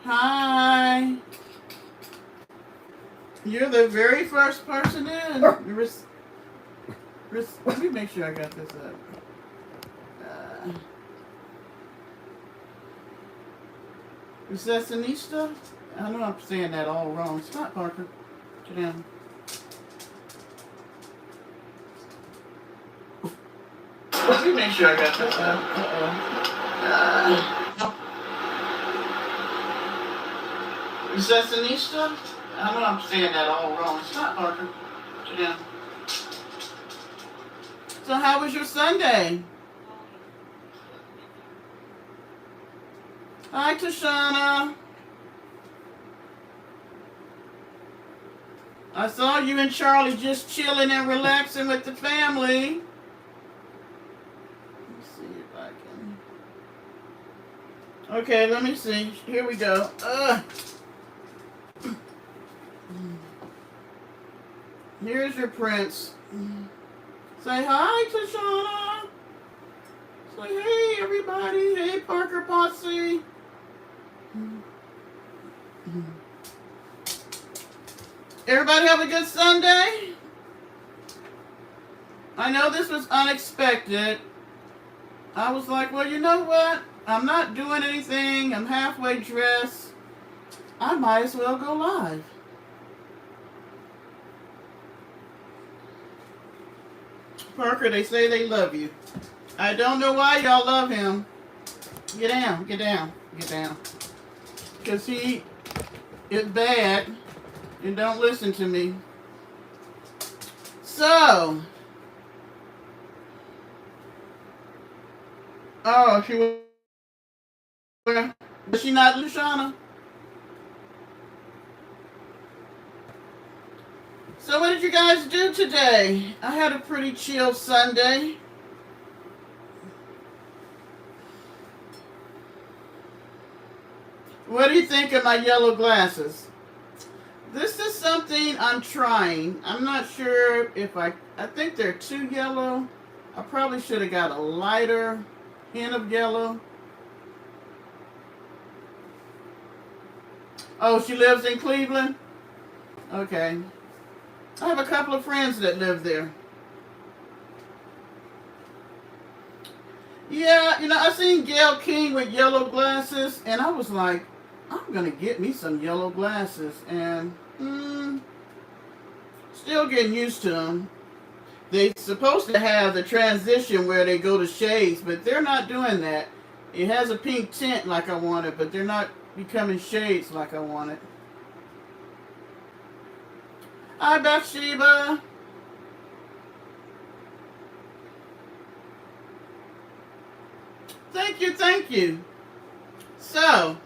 Hi. You're the very first person in. Let me make sure I got this up. Recessionista? I know I'm saying that all wrong. Stop, Parker. Sit down. Let me make sure I got this up. Recessionista? I know I'm saying that all wrong. Stop, Parker. Sit down. So how was your Sunday? Hi, Tashana. I saw you and Charlie just chilling and relaxing with the family. Let's see if I can. Okay, let me see. Here we go. Here's your prince. Say hi, Tashana. Say hey, everybody. Hey, Parker Posse. Everybody have a good Sunday? I know this was unexpected. I was like, well, you know what? I'm not doing anything. I'm halfway dressed. I might as well go live. Parker, they say they love you. I don't know why y'all love him. Get down, get down, get down. Because he is bad and don't listen to me. So. Oh, she was. Was she not Luciana? So what did you guys do today? I had a pretty chill Sunday. What do you think of my yellow glasses? This is something I'm trying. I'm not sure if I think they're too yellow. I probably should have got a lighter hint of yellow. Oh, she lives in Cleveland? Okay. I have a couple of friends that live there. Yeah, you know, I seen Gail King with yellow glasses, and I was like, I'm going to get me some yellow glasses, and still getting used to them. They're supposed to have the transition where they go to shades, but they're not doing that. It has a pink tint like I wanted, but they're not becoming shades like I wanted. Hi, Bathsheba. Thank you, thank you. So,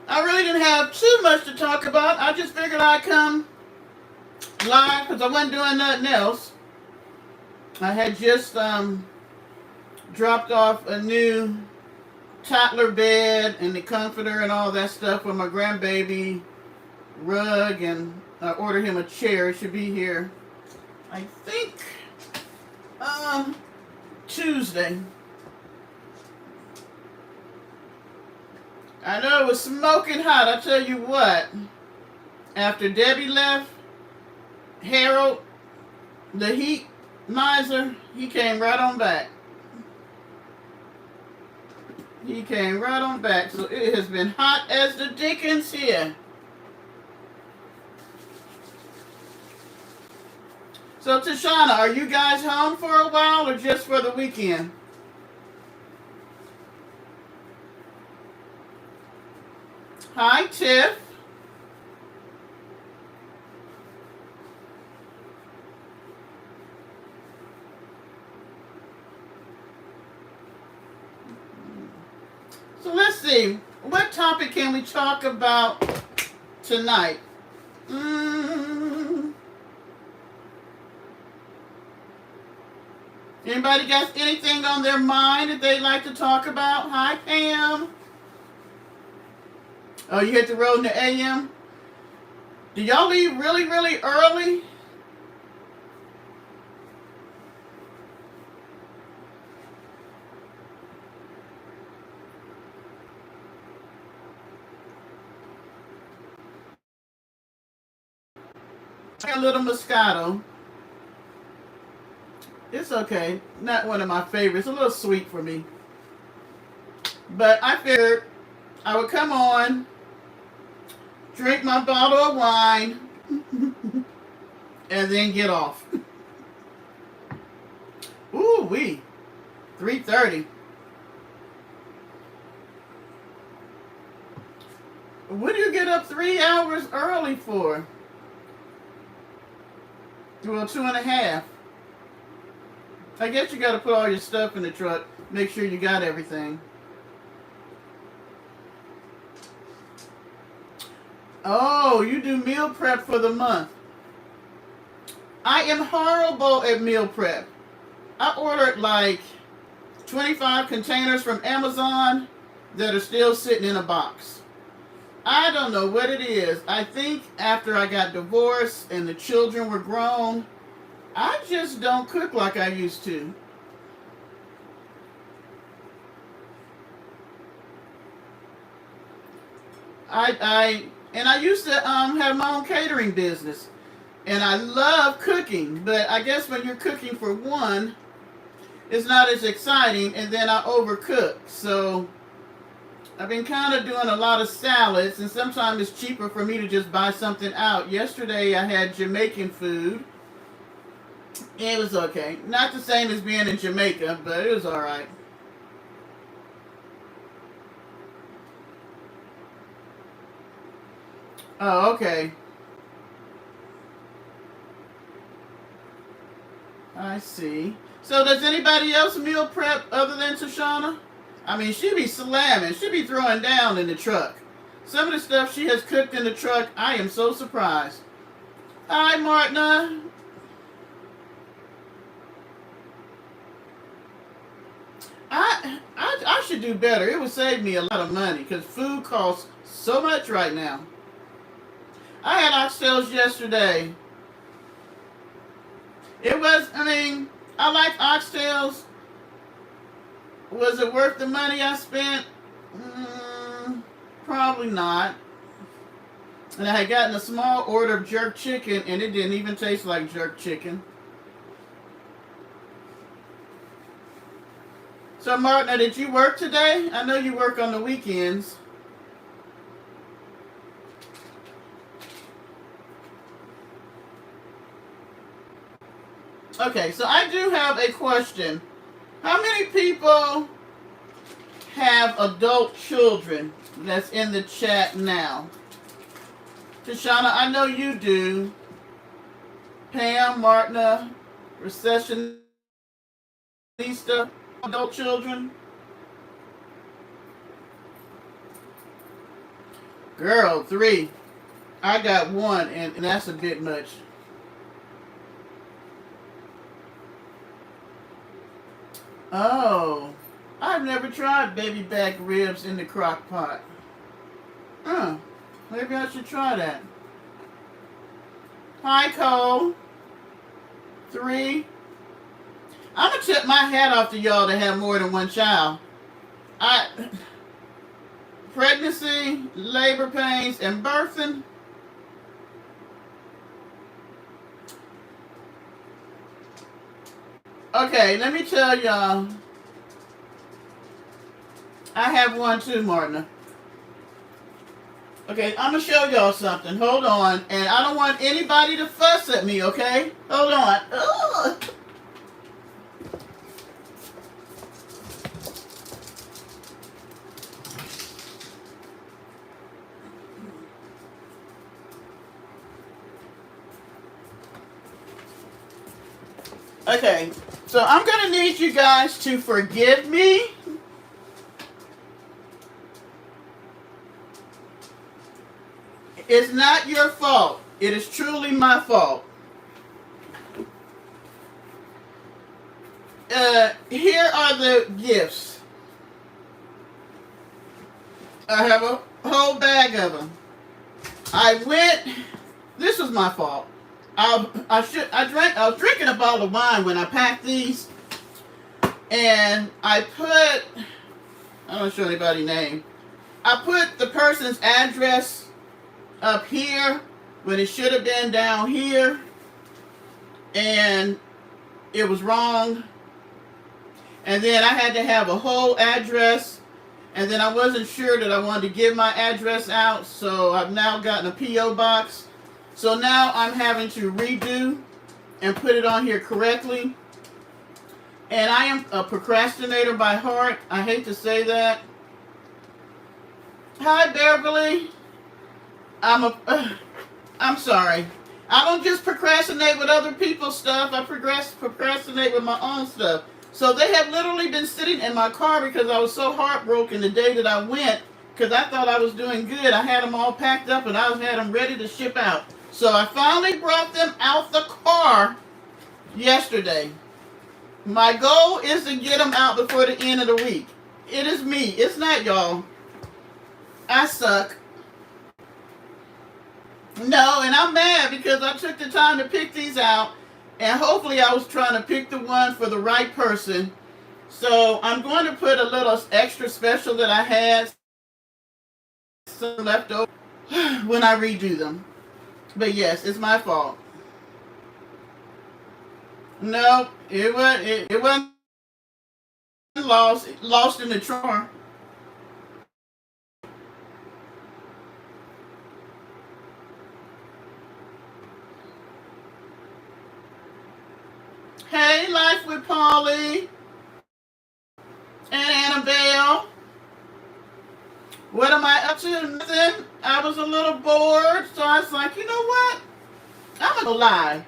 I really didn't have too much to talk about. I just figured I'd come live because I wasn't doing nothing else. I had just dropped off a new toddler bed and the comforter and all that stuff for my grandbaby rug, and I ordered him a chair. It should be here, I think, Tuesday. I know it was smoking hot. I tell you what, after Debbie left, Harold, the heat miser, he came right on back. He came right on back. So it has been hot as the dickens here. So Tashana, are you guys home for a while or just for the weekend? Hi, Tiff. see. What topic can we talk about tonight? Anybody got anything on their mind that they'd like to talk about? Hi, Pam. Oh, you hit the road in the AM? Do y'all leave really, really early? A little Moscato. It's okay. Not one of my favorites. A little sweet for me. But I figured I would come on, drink my bottle of wine, and then get off. Ooh wee. 3:30. What do you get up 3 hours early for? Well, 2.5. I guess you got to put all your stuff in the truck. Make sure you got everything. Oh, you do meal prep for the month. I am horrible at meal prep. I ordered like 25 containers from Amazon that are still sitting in a box. I don't know what it is. I think after I got divorced and the children were grown, I just don't cook like I used to. I used to have my own catering business, and I love cooking, but I guess when you're cooking for one, it's not as exciting, and then I overcook. So I've been kind of doing a lot of salads, and sometimes it's cheaper for me to just buy something out. Yesterday I had Jamaican food. It was okay. Not the same as being in Jamaica, but it was alright. Oh, okay. I see. So does anybody else meal prep other than Tashana? I mean, she be slamming. She be throwing down in the truck. Some of the stuff she has cooked in the truck, I am so surprised. Hi, Martina. I should do better. It would save me a lot of money because food costs so much right now. I had oxtails yesterday. It was, I mean, I like oxtails. Was it worth the money I spent? Probably not. And I had gotten a small order of jerk chicken, and it didn't even taste like jerk chicken. So, Martina, did you work today? I know you work on the weekends. Okay, so I do have a question. How many people have adult children that's in the chat now? Tashana, I know you do. Pam, Martina, Recessionista, adult children. Girl, 3. I got 1, and that's a bit much. Oh, I've never tried baby back ribs in the crock pot. Maybe I should try that. Hi, Cole. 3. I'm going to tip my hat off to y'all to have more than one child. Pregnancy, labor pains, and birthing. Okay, let me tell y'all. I have 1 too, Martina. Okay, I'm going to show y'all something. Hold on. And I don't want anybody to fuss at me, okay? Hold on. Ugh. Okay, so I'm going to need you guys to forgive me It's not your fault. It is truly my fault. Here are the gifts. I have a whole bag of them. This was my fault. I was drinking a bottle of wine when I packed these, and I don't show anybody name. I put the person's address up here when it should have been down here, and it was wrong. And then I had to have a whole address, and then I wasn't sure that I wanted to give my address out, so I've now gotten a P.O. box. So now I'm having to redo and put it on here correctly. And I am a procrastinator by heart. I hate to say that. Hi, Beverly. I'm sorry. I don't just procrastinate with other people's stuff. I procrastinate with my own stuff. So they have literally been sitting in my car because I was so heartbroken the day that I went, because I thought I was doing good. I had them all packed up and I had them ready to ship out. So I finally brought them out the car yesterday. My goal is to get them out before the end of the week. It is me. It's not y'all. I suck. No, and I'm mad because I took the time to pick these out, and hopefully I was trying to pick the one for the right person. So I'm going to put a little extra special that I had some left over when I redo them. But yes, it's my fault. No, it wasn't lost in the drawer. Hey, Life with Polly and Annabelle. What am I up to? Nothing. I was a little bored, so I was like, you know what? I'm gonna go live.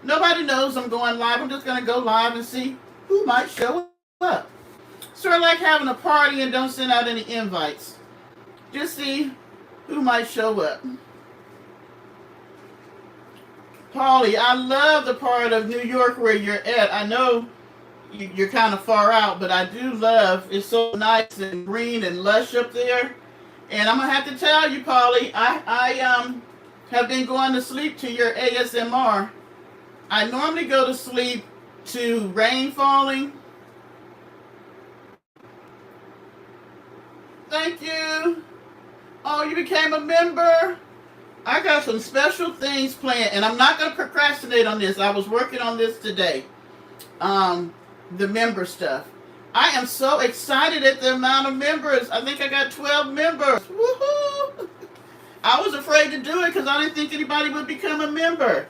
Nobody knows I'm going live. I'm just gonna go live and see who might show up. Sort of like having a party and don't send out any invites. Just see who might show up. Polly, I love the part of New York where you're at. I know you're kind of far out, but I do love, it's so nice and green and lush up there. And I'm going to have to tell you, Polly, I have been going to sleep to your ASMR. I normally go to sleep to rain falling. Thank you. Oh, you became a member? I got some special things planned, and I'm not going to procrastinate on this. I was working on this today. The member stuff. I am so excited at the amount of members. I think I got 12 members. Woohoo! I was afraid to do it because I didn't think anybody would become a member.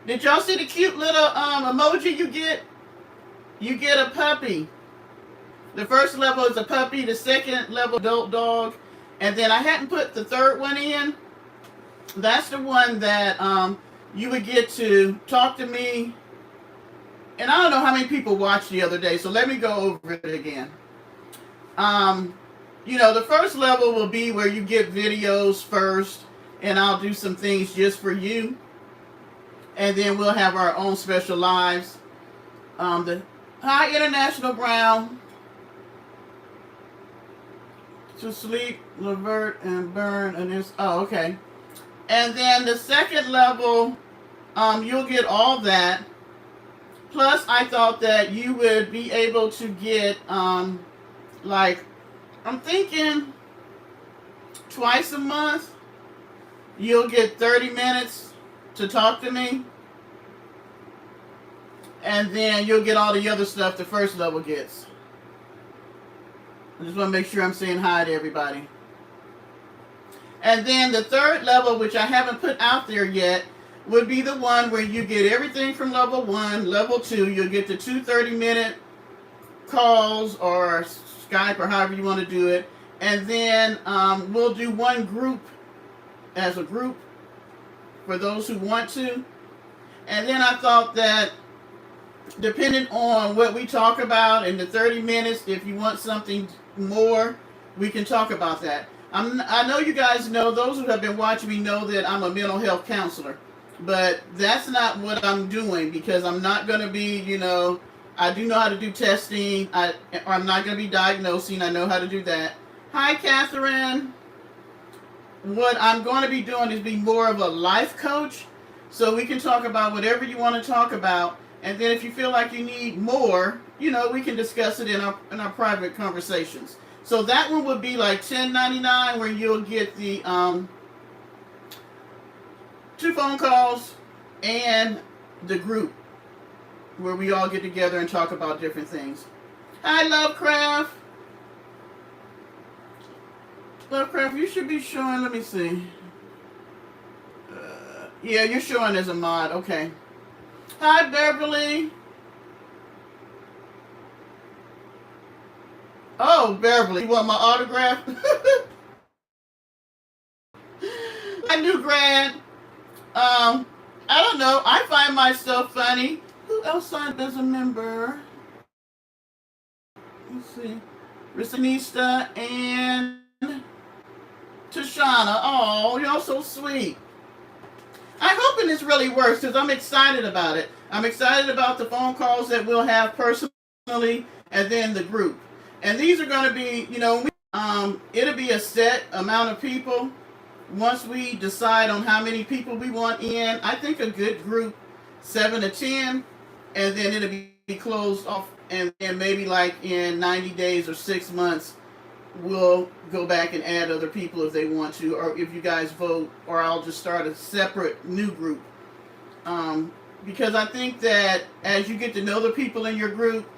Did y'all see the cute little emoji you get? You get a puppy. The first level is a puppy. The second level, adult dog. And then I hadn't put the third one in. That's the one that you would get to talk to me. And I don't know how many people watched the other day, so let me go over it again. You know, the first level will be where you get videos first, and I'll do some things just for you. And then we'll have our own special lives. Hi, International Brown. To sleep, Levert, and burn, and this. Oh, okay. And then the second level, you'll get all that. Plus, I thought that you would be able to get, like, I'm thinking twice a month, you'll get 30 minutes to talk to me. And then you'll get all the other stuff the first level gets. I just want to make sure I'm saying hi to everybody. And then the third level, which I haven't put out there yet, would be the one where you get everything from level 1, level 2. You'll get the 2 30-minute calls or Skype or however you want to do it. And then we'll do one group as a group for those who want to. And then I thought that depending on what we talk about in the 30 minutes, if you want something more, we can talk about that. I know you guys know, those who have been watching me know that I'm a mental health counselor, but that's not what I'm doing, because I'm not going to be, I do know how to do testing. I'm not going to be diagnosing. I know how to do that. Hi, Catherine. What I'm going to be doing is be more of a life coach, so we can talk about whatever you want to talk about, and then if you feel like you need more, we can discuss it in our private conversations. So that one would be like $10.99, where you'll get the 2 phone calls and the group where we all get together and talk about different things. Hi, Lovecraft. Lovecraft, you should be showing. Let me see. Yeah, you're showing as a mod. Okay. Hi, Beverly. Oh, Beverly, you want my autograph? My new grad. I don't know. I find myself funny. Who else signed as a member? Let's see. Risanista and Tashana. Oh, y'all so sweet. I'm hoping this really works, because I'm excited about it. I'm excited about the phone calls that we'll have personally, and then the group. And these are going to be, it'll be a set amount of people. Once we decide on how many people we want in, I think a good group, 7 to 10, and then it'll be closed off, and then maybe like in 90 days or 6 months, we'll go back and add other people if they want to, or if you guys vote, or I'll just start a separate new group. Because I think that as you get to know the people in your group,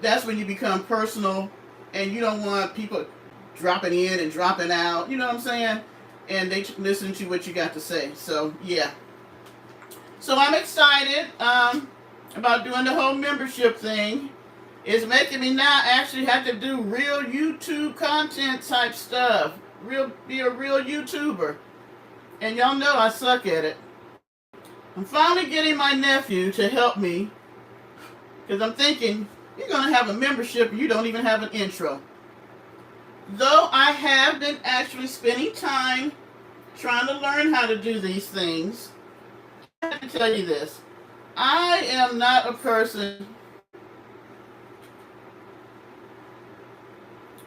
that's when you become personal, and you don't want people dropping in and dropping out, you know what I'm saying? And they listen to what you got to say. So, yeah. So I'm excited about doing the whole membership thing. It's making me now actually have to do real YouTube content type stuff. Be a real YouTuber. And y'all know I suck at it. I'm finally getting my nephew to help me, because I'm thinking, you're going to have a membership and you don't even have an intro. Though I have been actually spending time trying to learn how to do these things, I have to tell you this. I am not a person...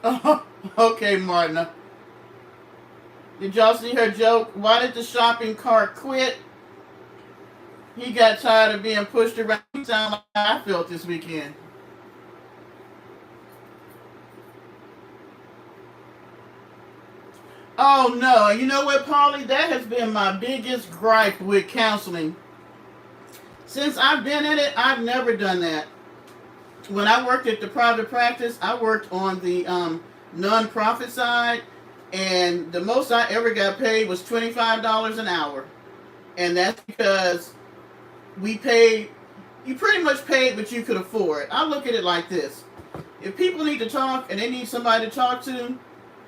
Oh, okay, Martina. Did y'all see her joke? Why did the shopping cart quit? He got tired of being pushed around. You sound like I felt this weekend. Oh no, you know what, Polly? That has been my biggest gripe with counseling. Since I've been in it, I've never done that. When I worked at the private practice, I worked on the non-profit side, and the most I ever got paid was $25 an hour. And that's because you pretty much paid what you could afford. I look at it like this. If people need to talk and they need somebody to talk to,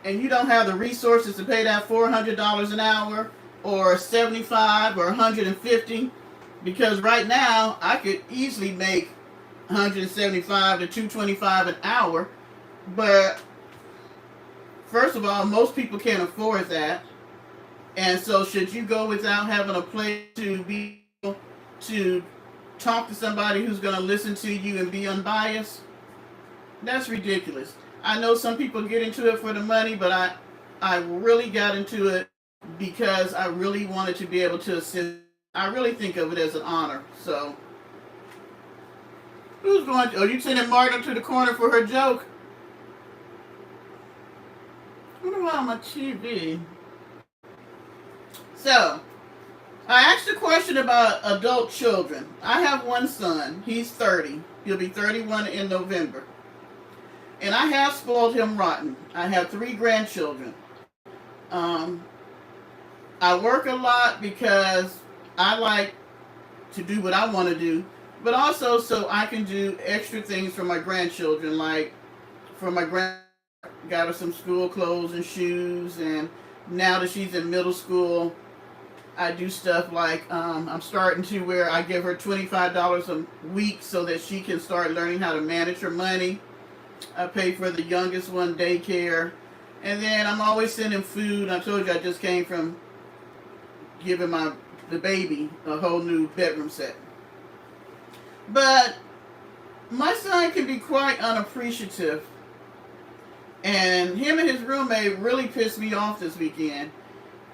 and you don't have the resources to pay that $400 an hour, or $75 or $150, because right now I could easily make $175 to $225 an hour, but first of all, most people can't afford that, and so should you go without having a place to be able to talk to somebody who's going to listen to you and be unbiased? That's ridiculous. I know some people get into it for the money, but I really got into it because I really wanted to be able to assist. I really think of it as an honor. So, who's going to... Are you sending Marta to the corner for her joke? What about my TV? So, I asked a question about adult children. I have one son. He's 30. He'll be 31 in November. And I have spoiled him rotten. I have 3 grandchildren. I work a lot because I like to do what I want to do, but also so I can do extra things for my grandchildren, like for my got her some school clothes and shoes, and now that she's in middle school, I do stuff like I'm starting to where I give her $25 a week so that she can start learning how to manage her money. I pay for the youngest one daycare, And then I'm always sending food. I told you I just came from giving the baby a whole new bedroom set. But my son can be quite unappreciative. And him and his roommate really pissed me off this weekend.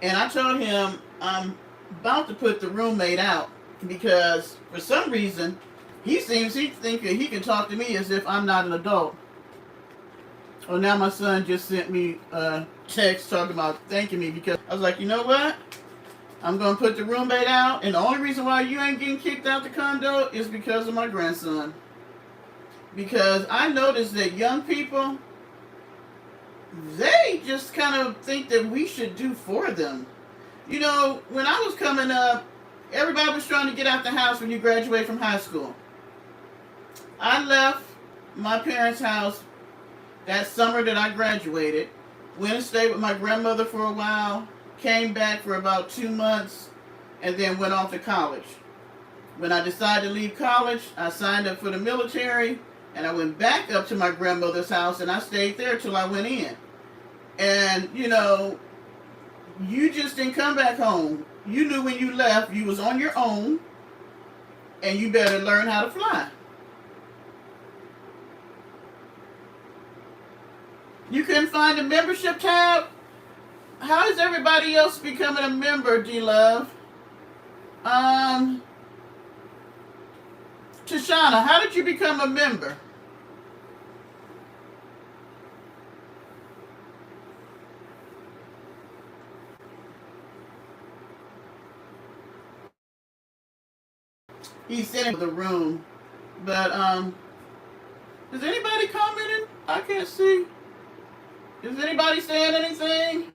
And I told him I'm about to put the roommate out because for some reason he thinks that he can talk to me as if I'm not an adult. Well, now my son just sent me a text talking about thanking me because I was like, you know what? I'm going to put the roommate out, and the only reason why you ain't getting kicked out the condo is because of my grandson. Because I noticed that young people, they just kind of think that we should do for them. You know, when I was coming up, everybody was trying to get out the house when you graduate from high school. I left my parents' house that summer that I graduated, went and stayed with my grandmother for a while, came back for about 2 months, and then went off to college. When I decided to leave college, I signed up for the military, and I went back up to my grandmother's house, and I stayed there till I went in. And, you know, you just didn't come back home. You knew when you left, you was on your own, and you better learn how to fly. You couldn't find a membership tab? How is everybody else becoming a member, D-Love? Tashana, how did you become a member? He's sitting in the room. But, is anybody commenting? I can't see. Is anybody saying anything?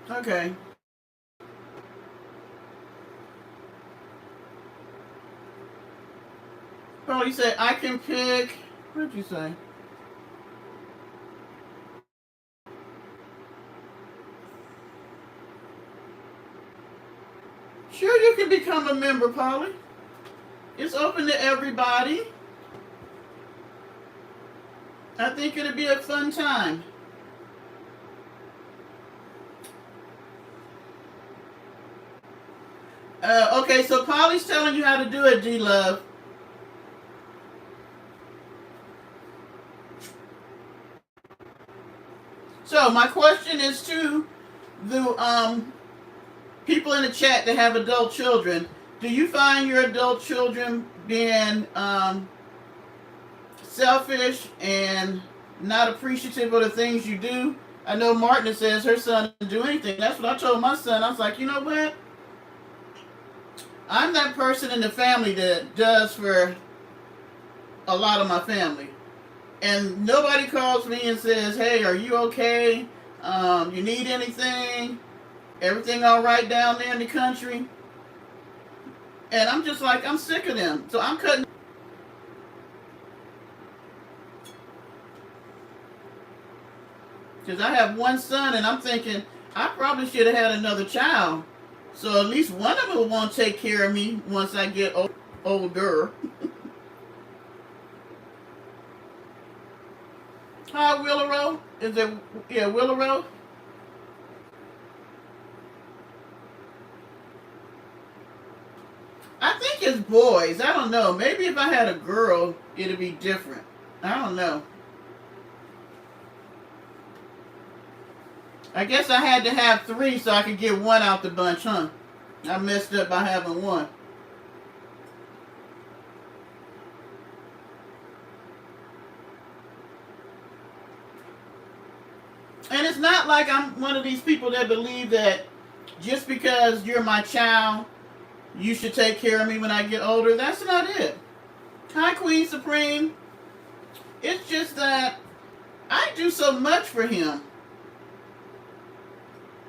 Okay. Oh, you said I can pick. What did you say? Sure, you can become a member, Polly. It's open to everybody. I think it'll be a fun time. Okay, so Polly's telling you how to do it, D-Love. So my question is to the people in the chat that have adult children. Do you find your adult children being selfish and not appreciative of the things you do? I know Martin says her son doesn't do anything. That's what I told my son. I was like, you know what? I'm that person in the family that does for a lot of my family. And nobody calls me and says, hey, are you okay? You need anything? Everything all right down there in the country? And I'm just like, I'm sick of them. So I'm cutting. Because I have one son and I'm thinking, I probably should have had another child. So at least one of them will want to take care of me once I get older. Hi, Willow. Is it, yeah, Willow? I think it's boys. I don't know. Maybe if I had a girl, it'd be different. I don't know. I guess I had to have 3 so I could get one out the bunch, huh? I messed up by having 1. And it's not like I'm one of these people that believe that just because you're my child, you should take care of me when I get older. That's not it. Hi, Queen Supreme. It's just that I do so much for him.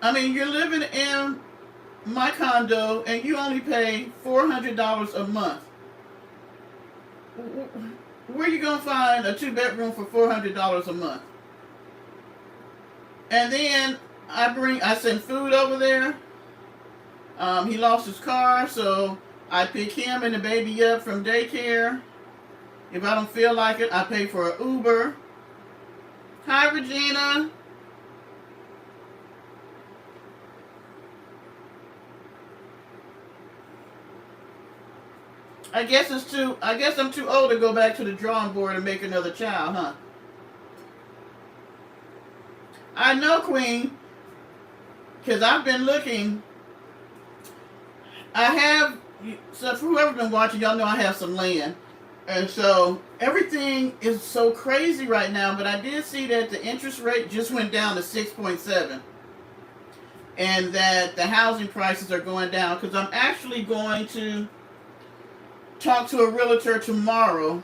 I mean, you're living in my condo and you only pay $400 a month. Where are you going to find a 2-bedroom for $400 a month? And then I send food over there. He lost his car, so I pick him and the baby up from daycare. If I don't feel like it, I pay for an Uber. Hi, Regina. I guess I'm too old to go back to the drawing board and make another child, huh? I know, Queen, because I've been looking. I have, so for whoever's been watching, y'all know I have some land. And so everything is so crazy right now, but I did see that the interest rate just went down to 6.7 and that the housing prices are going down because I'm actually going to talk to a realtor tomorrow.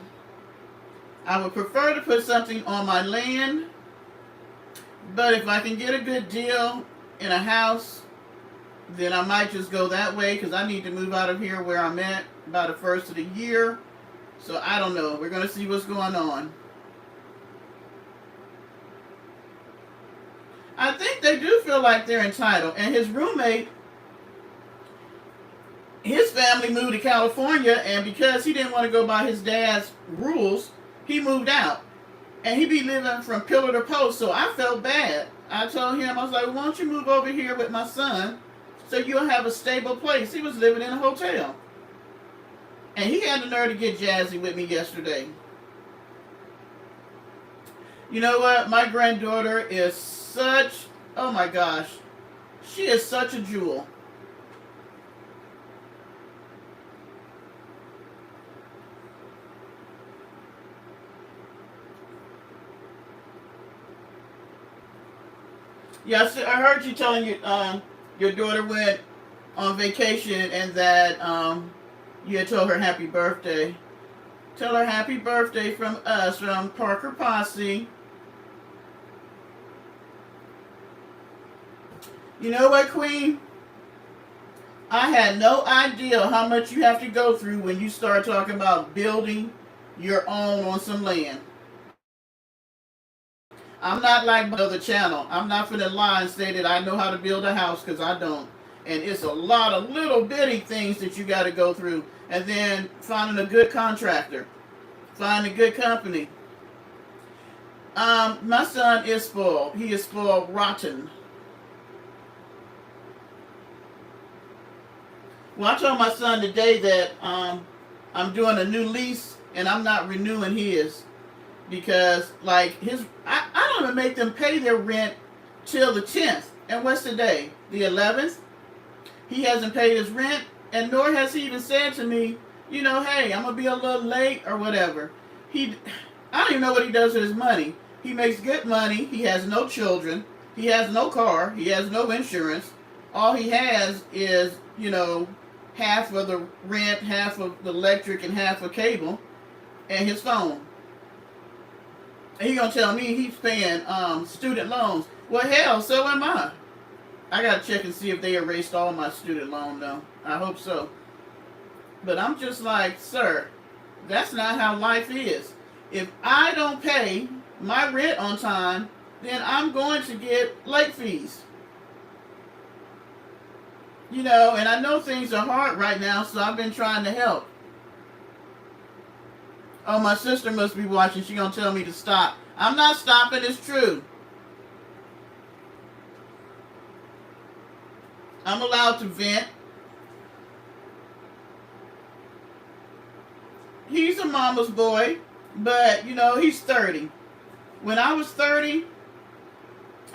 I would prefer to put something on my land, but if I can get a good deal in a house, then I might just go that way because I need to move out of here where I'm at by the first of the year. So I don't know. We're going to see what's going on. I think they do feel like they're entitled. And his roommate, his family moved to California, and because he didn't want to go by his dad's rules, he moved out. And he be living from pillar to post, so I felt bad. I told him, I was like, why don't you move over here with my son so you'll have a stable place. He was living in a hotel. And he had the nerve to get jazzy with me yesterday. You know what? My granddaughter is such, oh my gosh, she is such a jewel. Yeah, I heard you telling your daughter went on vacation and that you had told her happy birthday. Tell her happy birthday from us, from Parker Posse. You know what, Queen? I had no idea how much you have to go through when you start talking about building your own on some land. I'm not like my other channel. I'm not finna lie and say that I know how to build a house because I don't. And it's a lot of little bitty things that you got to go through. And then finding a good contractor. Finding a good company. My son is spoiled. He is spoiled rotten. Well, I told my son today that I'm doing a new lease and I'm not renewing his. Because, like, I don't even make them pay their rent till the 10th. And what's the day? The 11th? He hasn't paid his rent, and nor has he even said to me, you know, hey, I'm going to be a little late or whatever. I don't even know what he does with his money. He makes good money. He has no children. He has no car. He has no insurance. All he has is, you know, half of the rent, half of the electric, and half of cable, and his phone. And he gonna tell me he's paying student loans. Well, hell, so am I. I gotta check and see if they erased all my student loan though. I hope so. But I'm just like, sir, that's not how life is. If I don't pay my rent on time, then I'm going to get late fees. You know, and I know things are hard right now, so I've been trying to help. Oh, my sister must be watching. She gonna tell me to stop. I'm not stopping. It's true. I'm allowed to vent. He's a mama's boy, but, you know, he's 30. When I was 30,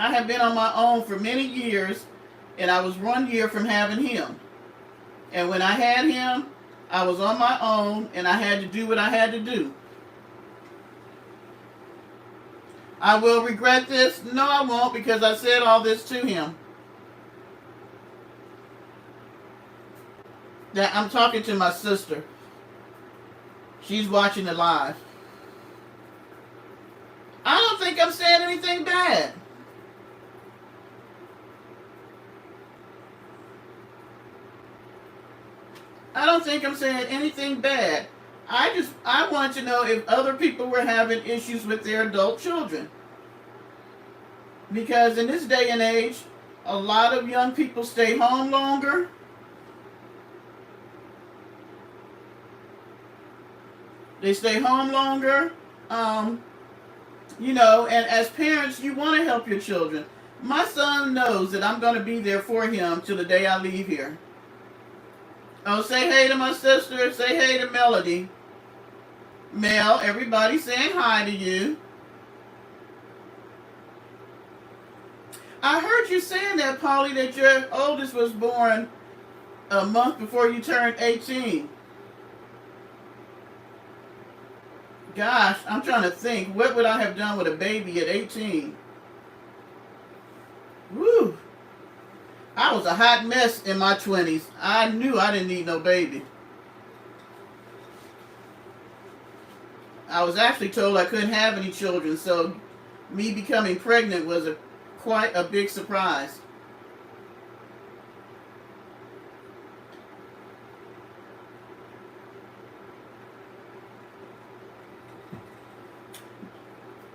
I had been on my own for many years, and I was 1 year from having him. And when I had him, I was on my own, and I had to do what I had to do. I will regret this. No, I won't, because I said all this to him. That I'm talking to my sister. She's watching it live. I don't think I'm saying anything bad. I don't think I'm saying anything bad. I want to know if other people were having issues with their adult children. Because in this day and age, a lot of young people stay home longer. They stay home longer. And as parents, you want to help your children. My son knows that I'm going to be there for him till the day I leave here. Oh, say hey to my sister. Say hey to Melody. Mel, everybody saying hi to you. I heard you saying that, Polly, that your oldest was born a month before you turned 18. Gosh, I'm trying to think. What would I have done with a baby at 18? Woo. I was a hot mess in my 20s. I knew I didn't need no baby. I was actually told I couldn't have any children, so me becoming pregnant was quite a big surprise.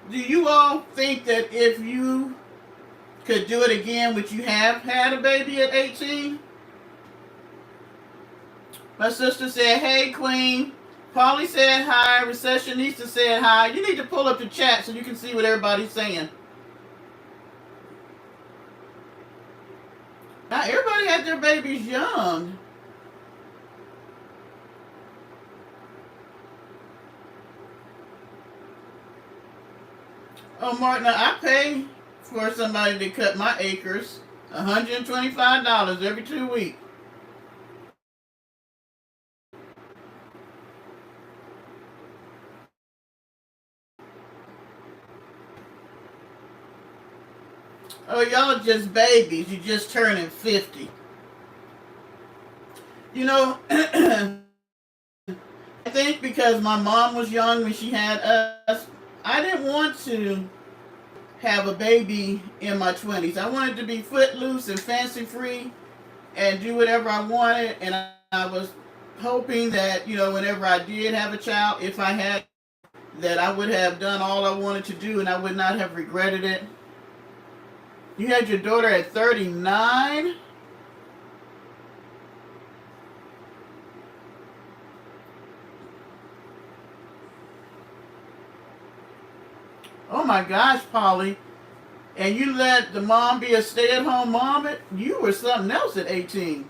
Do you all think that if you could do it again, would you have had a baby at 18? My sister said, hey, Queen. Polly said hi. Recessionista said hi. You need to pull up the chat so you can see what everybody's saying. Now, everybody had their babies young. Oh, Martin, I pay for somebody to cut my acres. $125 every 2 weeks. Oh, y'all just babies. You just turning 50. I think because my mom was young when she had us, I didn't want to have a baby in my 20s. I wanted to be footloose and fancy free and do whatever I wanted. And I was hoping that, whenever I did have a child, if I had, that I would have done all I wanted to do and I would not have regretted it. You had your daughter at 39? Oh my gosh, Polly. And you let the mom be a stay-at-home mom? You were something else at 18.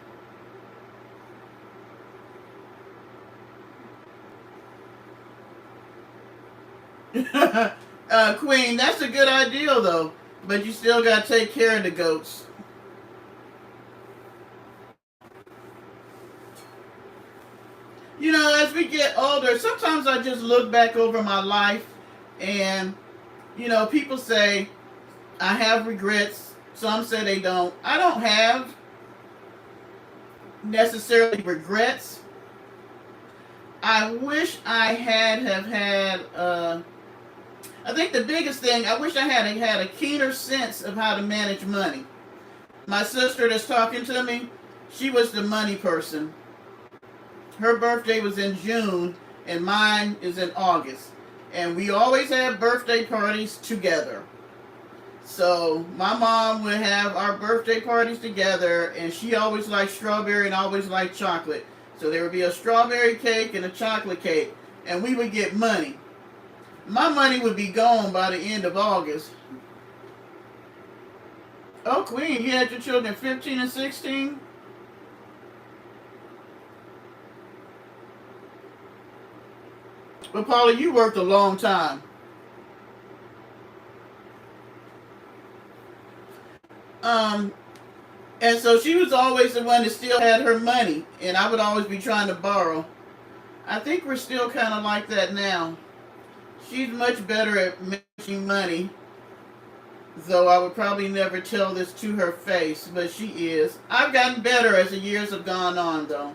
Queen, that's a good idea, though. But you still got to take care of the goats. As we get older, sometimes I just look back over my life and, people say I have regrets. Some say they don't. I don't have necessarily regrets. I wish I have had I think the biggest thing, I wish I had a keener sense of how to manage money. My sister that's talking to me, she was the money person. Her birthday was in June, and mine is in August. And we always had birthday parties together. So my mom would have our birthday parties together, and she always liked strawberry and always liked chocolate. So there would be a strawberry cake and a chocolate cake, and we would get money. My money would be gone by the end of August. Oh, Queen, you had your children at 15 and 16? But Paula, you worked a long time. And so she was always the one that still had her money, and I would always be trying to borrow. I think we're still kind of like that now. She's much better at managing money, though I would probably never tell this to her face, but she is. I've gotten better as the years have gone on, though.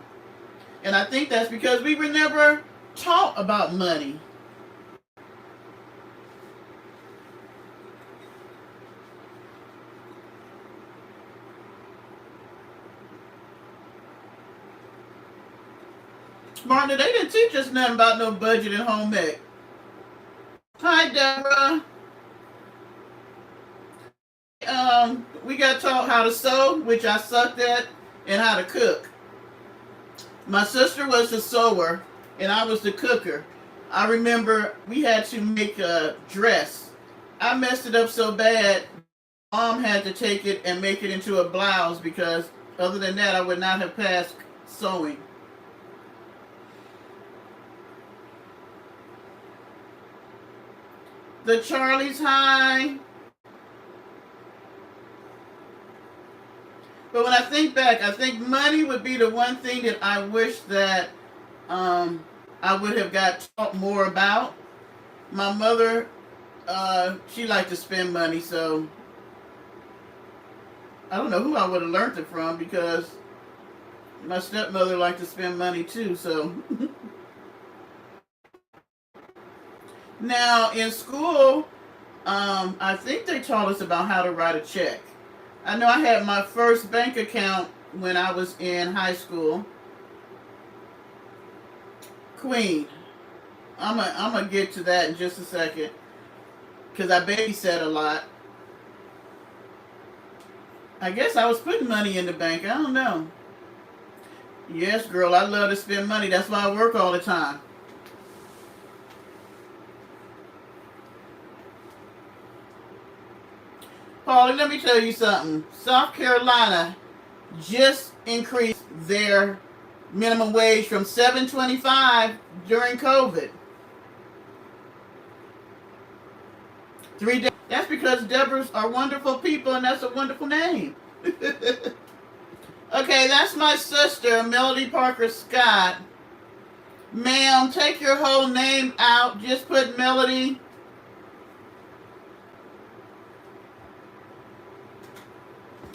And I think that's because we were never taught about money. Martha, they didn't teach us nothing about no budget and home ec. Hi, Deborah. We got taught how to sew, which I sucked at, and how to cook. My sister was the sewer, and I was the cooker. I remember we had to make a dress, I messed it up so bad, mom had to take it and make it into a blouse because other than that, I would not have passed sewing. The Charlie's High. But when I think back, I think money would be the one thing that I wish that I would have got taught more about. My mother, she liked to spend money, so I don't know who I would have learned it from because my stepmother liked to spend money too. So now in school, I think they taught us about how to write a check. I know I had my first bank account when I was in high school. Queen. I'm gonna get to that in just a second because I babysat a lot. I guess I was putting money in the bank. I don't know. Yes, girl, I love to spend money. That's why I work all the time. Paulie, let me tell you something. South Carolina just increased their minimum wage from $7.25 during COVID. 3 days. That's because Deborahs are wonderful people, and that's a wonderful name. Okay, that's my sister, Melody Parker Scott. Ma'am, take your whole name out. Just put Melody.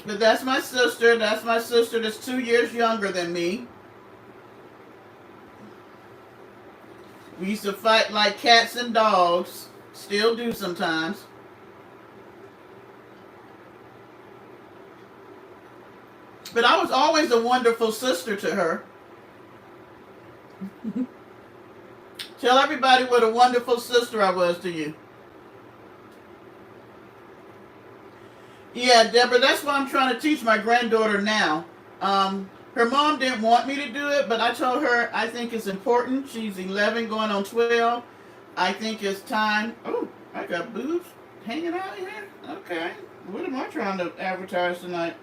But that's my sister. That's my sister that's 2 years younger than me. We used to fight like cats and dogs. Still do sometimes. But I was always a wonderful sister to her. Tell everybody what a wonderful sister I was to you. Yeah, Deborah, that's what I'm trying to teach my granddaughter now. Her mom didn't want me to do it, but I told her I think it's important. She's 11 going on 12. I think it's time. Oh, I got boobs hanging out here. Okay. What am I trying to advertise tonight?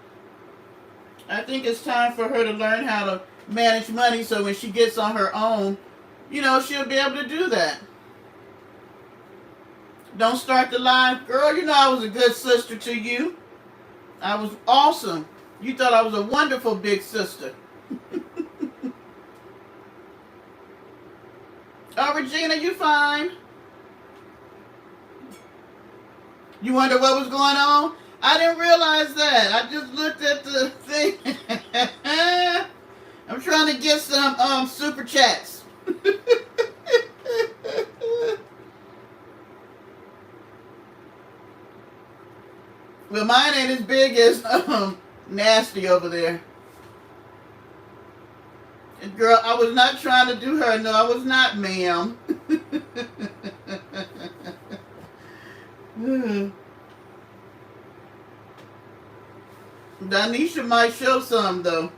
I think it's time for her to learn how to manage money so when she gets on her own, she'll be able to do that. Don't start the line. Girl, I was a good sister to you. I was awesome. You thought I was a wonderful big sister. Oh, Regina, you fine? You wonder what was going on? I didn't realize that. I just looked at the thing. I'm trying to get some super chats. Well, mine ain't as big as Nasty over there. And girl, I was not trying to do her. No, I was not, ma'am. Danisha might show some, though.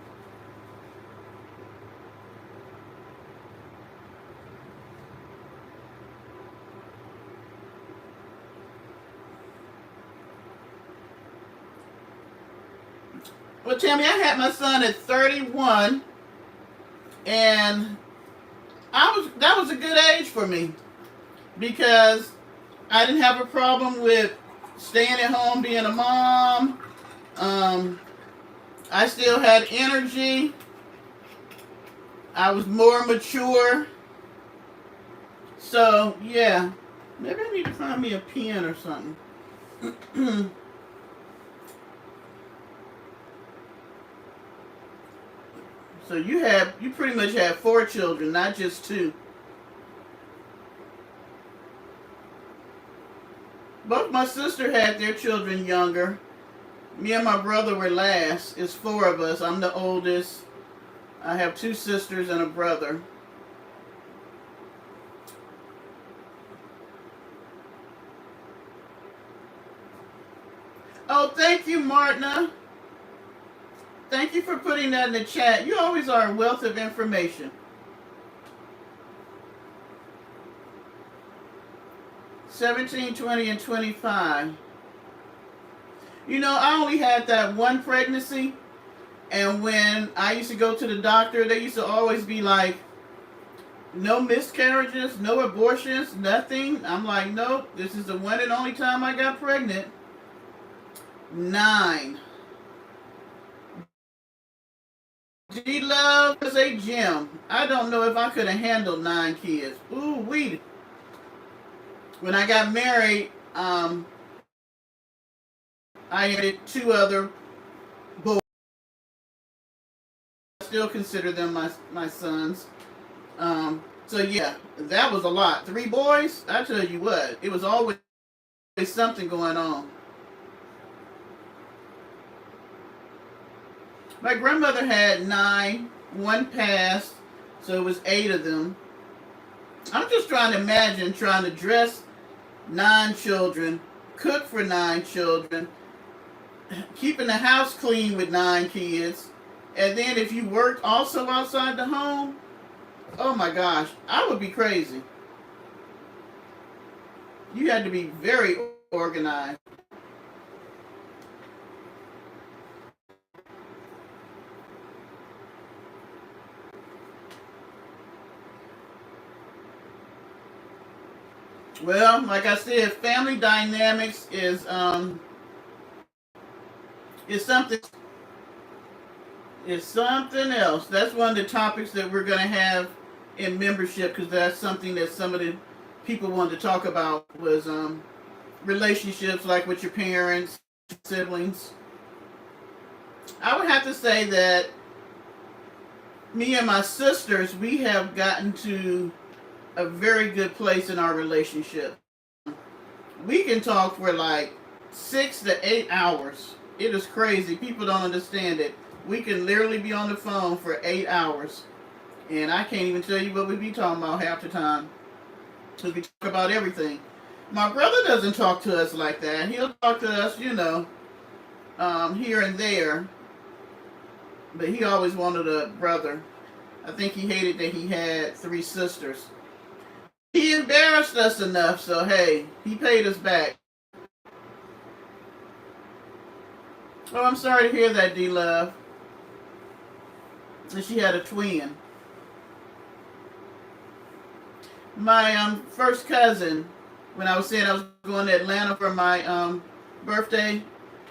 Well, Tammy, I had my son at 31, and that was a good age for me because I didn't have a problem with staying at home, being a mom. I still had energy. I was more mature. So, yeah. Maybe I need to find me a pen or something. So you pretty much have 4 children, not just 2. Both my sister had their children younger. Me and my brother were last. It's 4 of us. I'm the oldest. I have 2 sisters and a brother. Oh, thank you, Martina. Thank you for putting that in the chat. You always are a wealth of information. 17, 20, and 25. You know, I only had that one pregnancy, and when I used to go to the doctor, they used to always be like, no miscarriages, no abortions, nothing. I'm like, nope, this is the one and only time I got pregnant. 9. D-Love is a gem. I don't know if I could have handled 9 kids. Ooh, wee. When I got married, I had 2 other boys. I still consider them my sons. So yeah, that was a lot. 3 boys, I tell you what, it was always something going on. My grandmother had 9, 1 passed, so it was 8 of them. I'm just trying to imagine trying to dress 9 children, cook for 9 children, keeping the house clean with 9 kids, and then if you worked also outside the home, oh my gosh, I would be crazy. You had to be very organized. Well, like I said, family dynamics is something else. That's one of the topics that we're going to have in membership, because that's something that some of the people wanted to talk about was relationships, like with your parents, siblings. I would have to say that me and my sisters, we have gotten to a very good place in our relationship. We can talk for like 6 to 8 hours. It is crazy. People don't understand it. We can literally be on the phone for 8 hours. And I can't even tell you what we be talking about half the time. Because we talk about everything. My brother doesn't talk to us like that. He'll talk to us, here and there. But he always wanted a brother. I think he hated that he had 3 sisters. He embarrassed us enough, so hey, he paid us back. Oh, I'm sorry to hear that, D-Love. And she had a twin. My first cousin, when I was saying I was going to Atlanta for my birthday,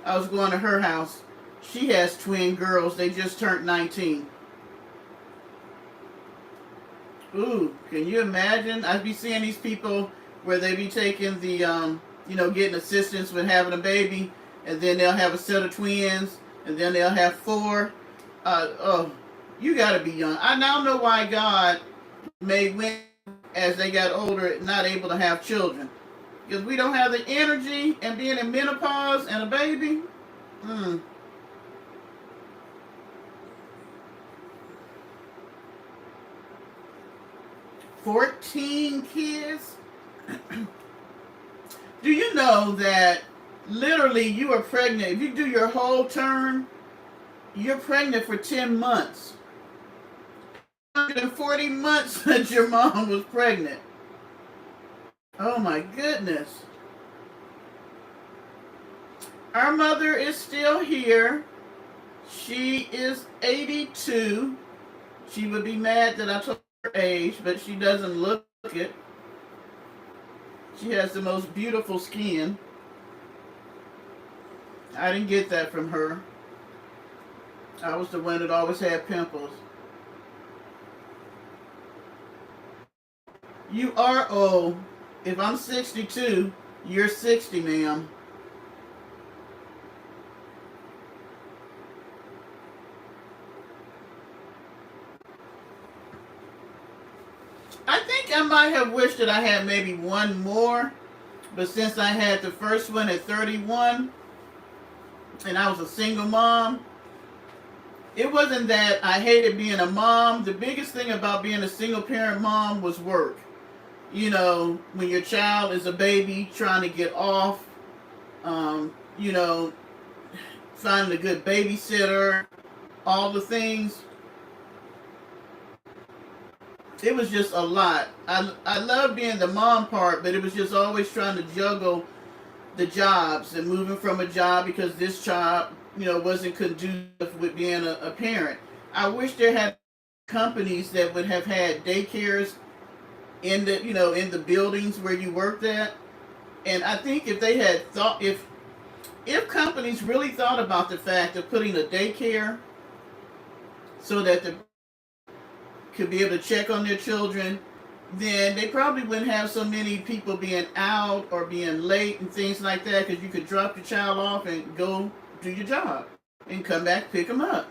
I was going to her house. She has twin girls. They just turned 19. Ooh, can you imagine? I'd be seeing these people where they be taking the, getting assistance with having a baby, and then they'll have a set of twins, and then they'll have 4. You gotta be young. I now know why God made women, as they got older, not able to have children. Because we don't have the energy, and being in menopause and a baby, 14 kids. Do you know that literally you are pregnant? If you do your whole term, you're pregnant for 10 months. 140 months that your mom was pregnant. Oh my goodness. Our mother is still here. She is 82. She would be mad that I told her age, but she doesn't look it. She has the most beautiful skin. I didn't get that from her. I was the one that always had pimples. You are old. If I'm 62, you're 60, ma'am. I think I might have wished that I had maybe one more, but since I had the first one at 31, and I was a single mom, it wasn't that I hated being a mom. The biggest thing about being a single parent mom was work. You know, when your child is a baby, trying to get off, you know, finding a good babysitter, all the things. it was just a lot. I love being the mom part, but it was just always trying to juggle the jobs and moving from a job because this job, wasn't conducive with being a parent. I wish there had companies that would have had daycares in the buildings where you worked at. And I think if they had thought, if companies really thought about the fact of putting a daycare so that the could be able to check on their children, then they probably wouldn't have so many people being out or being late and things like that, because you could drop your child off and go do your job and come back pick them up.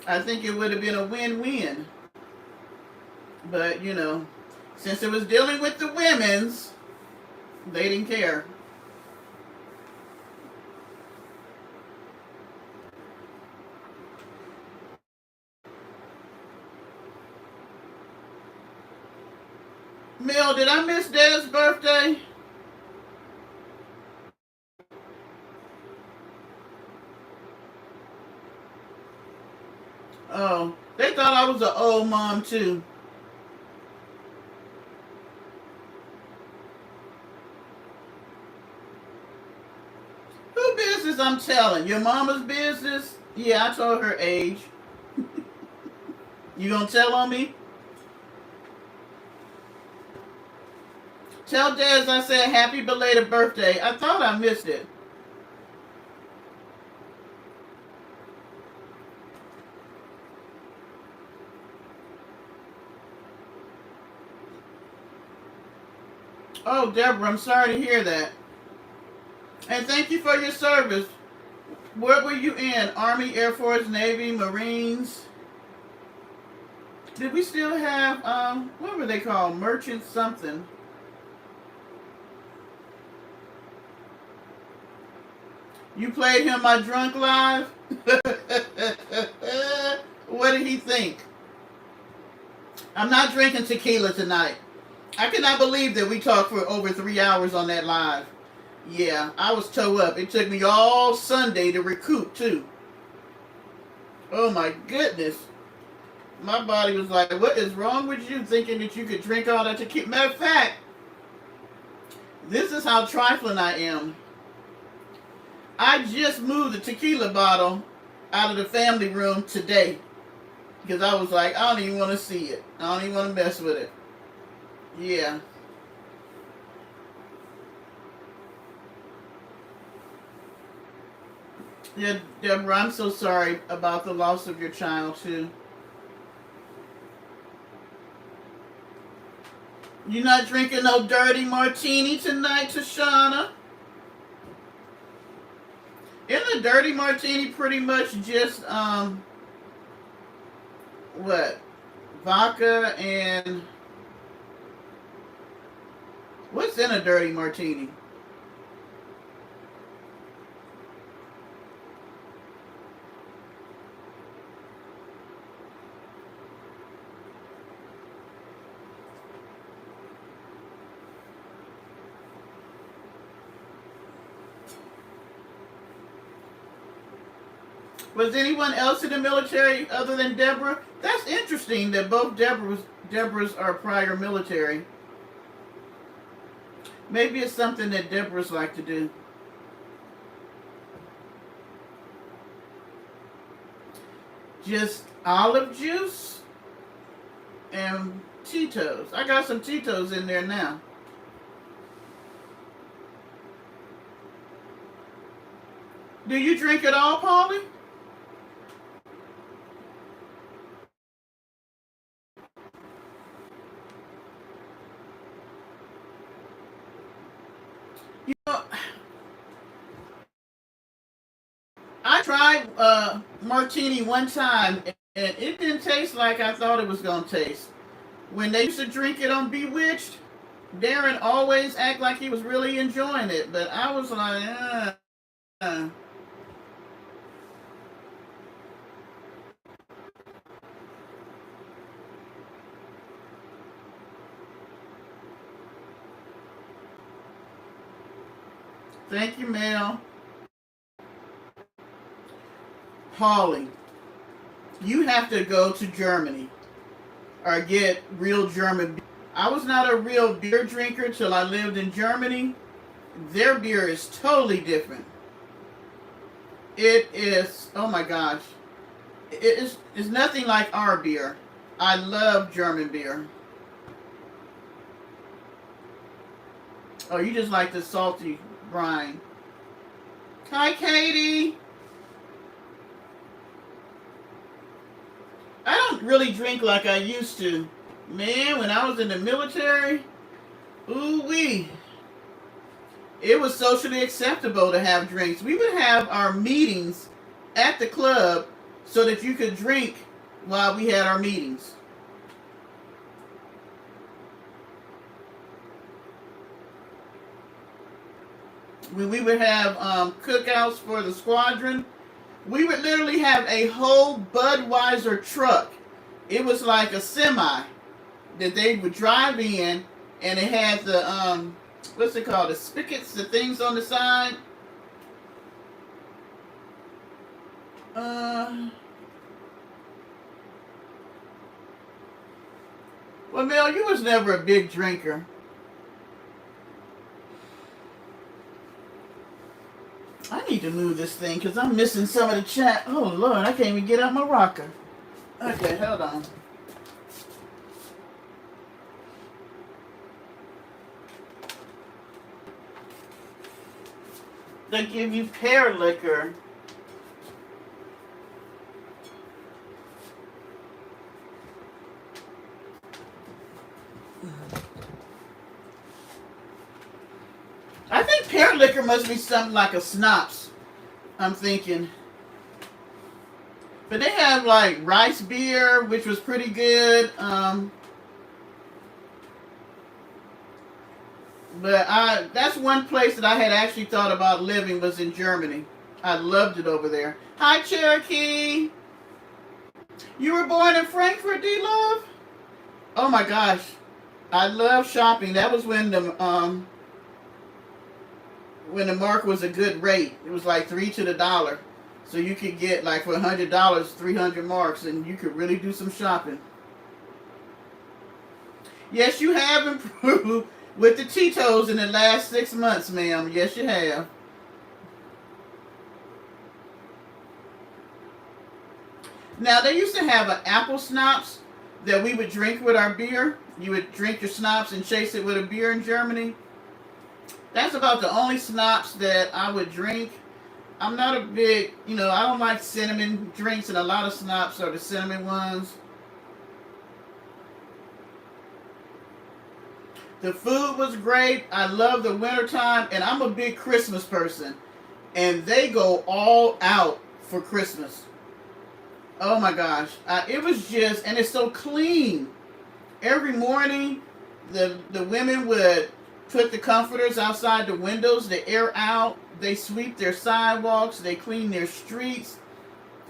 I think it would have been a win-win. But, since it was dealing with the women's, they didn't care. Mel, did I miss Dad's birthday? Oh, they thought I was an old mom too. Who business I'm telling? Your mama's business? Yeah, I told her age. You gonna tell on me? Tell Dez I said happy belated birthday. I thought I missed it. Oh, Deborah, I'm sorry to hear that. And thank you for your service. What were you in? Army, Air Force, Navy, Marines? Did we still have, what were they called? Merchant something. You played him my drunk live? What did he think? I'm not drinking tequila tonight. I cannot believe that we talked for over 3 hours on that live. Yeah, I was toe up. It took me all Sunday to recoup, too. Oh, my goodness. My body was like, what is wrong with you thinking that you could drink all that tequila? Matter of fact, this is how trifling I am. I just moved the tequila bottle out of the family room today because I was like, I don't even want to see it. I don't even want to mess with it. Yeah. Yeah, Deborah, I'm so sorry about the loss of your child, too. You're not drinking no dirty martini tonight, Tashana? Isn't a dirty martini pretty much just, what? Vodka and... What's in a dirty martini? Was anyone else in the military other than Deborah? That's interesting that both Deborah's are prior military. Maybe it's something that Deborah's like to do. Just olive juice and Tito's. I got some Tito's in there now. Do you drink it all, Polly? You know, I tried martini one time, and it didn't taste like I thought it was gonna taste. When they used to drink it on Bewitched, Darren always act like he was really enjoying it, but I was like, uh. Thank you, Mel. Holly, you have to go to Germany. or get real German beer. I was not a real beer drinker till I lived in Germany. Their beer is totally different. It is, oh my gosh. It's nothing like our beer. I love German beer. Oh, you just like the salty brine. Hi, Katie. I don't really drink like I used to. Man, when I was in the military, ooh-wee. It was socially acceptable to have drinks. We would have our meetings at the club so that you could drink while we had our meetings. When we would have cookouts for the squadron, we would literally have a whole Budweiser truck. It was like a semi that they would drive in, and it had the what's it called? The spigots, the things on the side. Well, Mel, you was never a big drinker. I need to move this thing because I'm missing some of the chat. Oh, Lord, I can't even get out my rocker. Okay, hold on. They give you pear liquor. I think pear liquor must be something like a schnapps, I'm thinking. But they have like rice beer, which was pretty good. But that's one place that I had actually thought about living was in Germany. I loved it over there. Hi, Cherokee. You were born in Frankfurt, D-Love? Oh my gosh. I love shopping. That was when the mark was a good rate. It was like 3 to the dollar. So you could get like for $100, 300 marks, and you could really do some shopping. Yes, you have improved with the Tito's in the last 6 months, ma'am. Yes, you have. Now, they used to have an apple schnapps that we would drink with our beer. You would drink your schnapps and chase it with a beer in Germany. That's about the only schnapps that I would drink. I'm not a big, I don't like cinnamon drinks, and a lot of schnapps are the cinnamon ones. The food was great. I love the wintertime, and I'm a big Christmas person. And they go all out for Christmas. Oh my gosh. It was just, and it's so clean. Every morning, the women would put the comforters outside the windows to air out. They sweep their sidewalks. They clean their streets.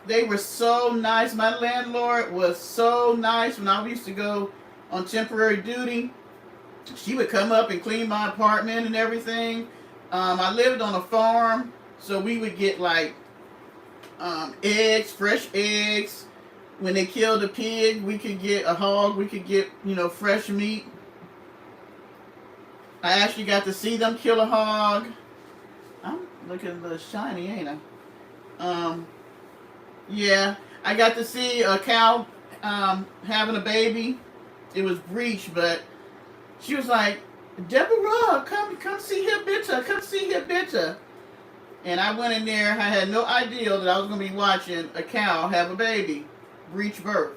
They were so nice. My landlord was so nice when I used to go on temporary duty. She would come up and clean my apartment and everything. I lived on a farm, so we would get like eggs, fresh eggs. When they killed a pig, we could get a hog. We could get, fresh meat. I actually got to see them kill a hog. I'm looking a little shiny, ain't I? Yeah, I got to see a cow having a baby. It was breech, but she was like, Deborah, come see here, bitter. Come see here, bitter. And I went in there. I had no idea that I was going to be watching a cow have a baby. Breech birth.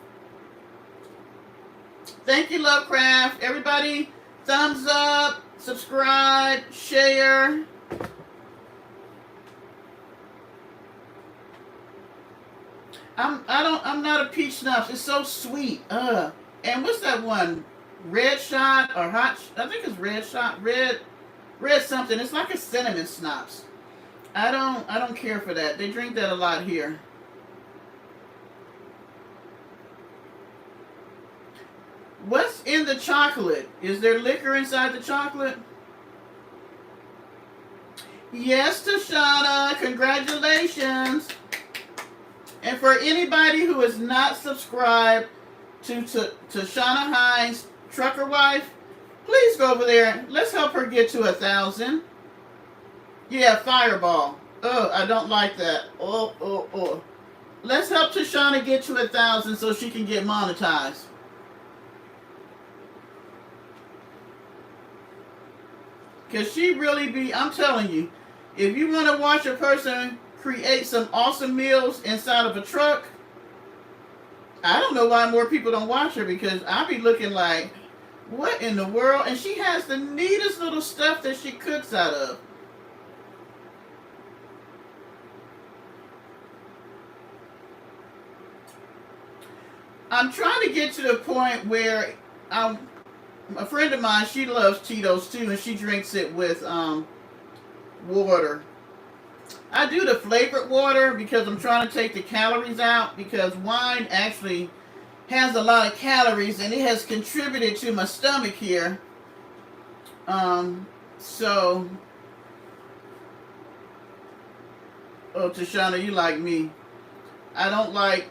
Thank you, Lovecraft. Everybody, thumbs up, subscribe, share. I'm not a peach schnapps. It's so sweet. And what's that one? Red shot or hot? I think it's red shot. Red something. It's like a cinnamon schnapps. I don't care for that. They drink that a lot here. What's in the chocolate? Is there liquor inside the chocolate? Yes, Tashana. Congratulations. And for anybody who is not subscribed to Shauna Hines, trucker wife. Please go over there. Let's help her get to 1,000. Yeah, Fireball. Oh, I don't like that. Oh. Let's help Tashana get to 1,000 so she can get monetized. Because she really be, I'm telling you, if you want to watch a person create some awesome meals inside of a truck, I don't know why more people don't watch her, because I be looking like, what in the world? And she has the neatest little stuff that she cooks out of. I'm trying to get to the point where a friend of mine, she loves Tito's too, and she drinks it with water. I do the flavored water because I'm trying to take the calories out, because wine actually has a lot of calories and it has contributed to my stomach here. So, oh, Tashana, you like me. I don't like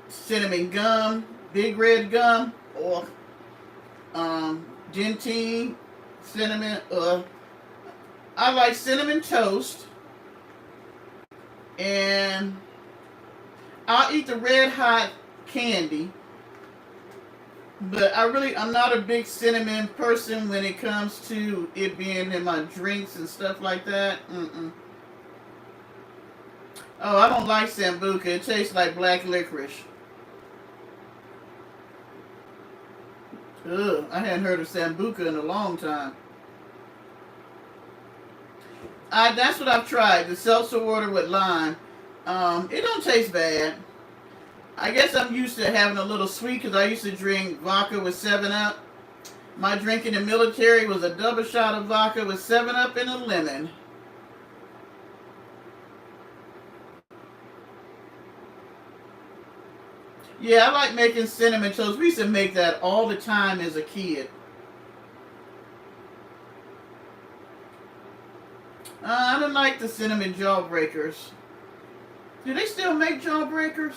cinnamon gum, big red gum, or Gentine, cinnamon. I like cinnamon toast, and I'll eat the red hot candy. But I'm not a big cinnamon person when it comes to it being in my drinks and stuff like that. Oh, I don't like Sambuca. It tastes like black licorice. Ugh, I hadn't heard of Sambuca in a long time. That's what I've tried, the seltzer water with lime. It don't taste bad. I guess I'm used to having a little sweet because I used to drink vodka with 7-Up. My drink in the military was a double shot of vodka with 7-Up and a lemon. Yeah, I like making cinnamon toast. We used to make that all the time as a kid. I don't like the cinnamon jawbreakers. Do they still make jawbreakers?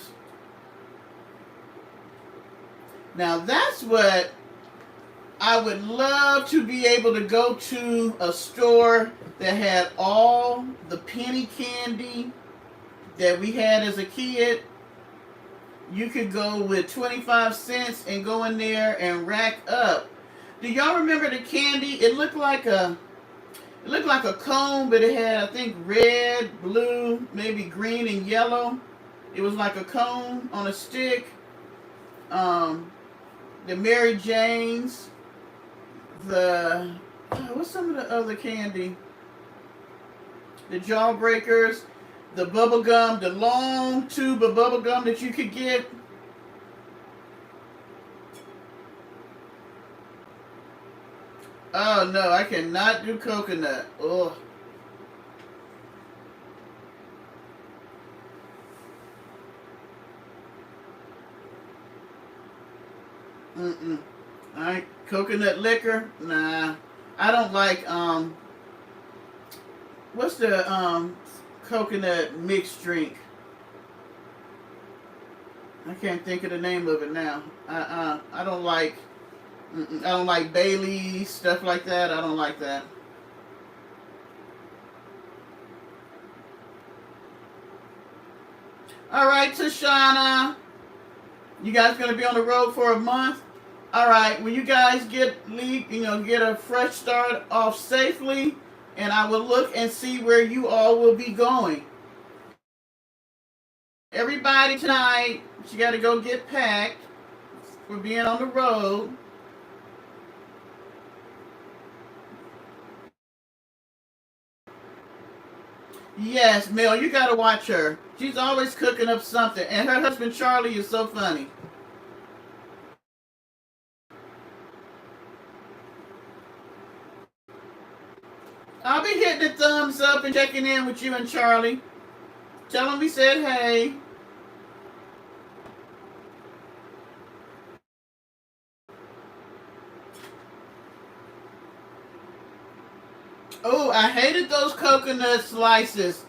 Now that's what I would love to be able to go to a store that had all the penny candy that we had as a kid. You could go with 25 cents and go in there and rack up. Do y'all remember the candy? It looked like a cone, but it had, I think, red, blue, maybe green and yellow. It was like a cone on a stick. The Mary Janes, what's some of the other candy? The Jawbreakers, the bubble gum, the long tube of bubble gum that you could get. Oh no, I cannot do coconut. Ugh. Alright, coconut liquor? Nah. I don't like what's the coconut mixed drink? I can't think of the name of it now. I don't like Bailey's, stuff like that. I don't like that. Alright, Tashana. You guys gonna be on the road for a month? Alright, when you guys get a fresh start off safely, and I will look and see where you all will be going. Everybody tonight, you gotta go get packed for being on the road. Yes, Mel, you gotta watch her. She's always cooking up something, and her husband Charlie is so funny. I'll be hitting the thumbs up and checking in with you and Charlie. Tell them we said hey. Oh, I hated those coconut slices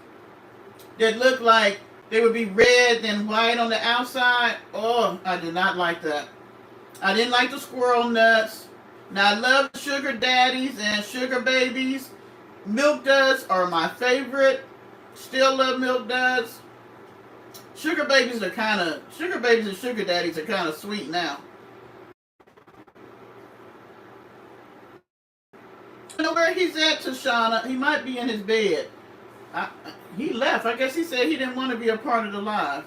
that looked like they would be red and white on the outside. Oh, I did not like that. I didn't like the squirrel nuts. Now I love sugar daddies and sugar babies. Milk duds are my favorite. Still love milk duds. Sugar babies and sugar daddies are kind of sweet now. I don't know where he's at, Tashana. He might be in his bed. He left. I guess he said he didn't want to be a part of the live.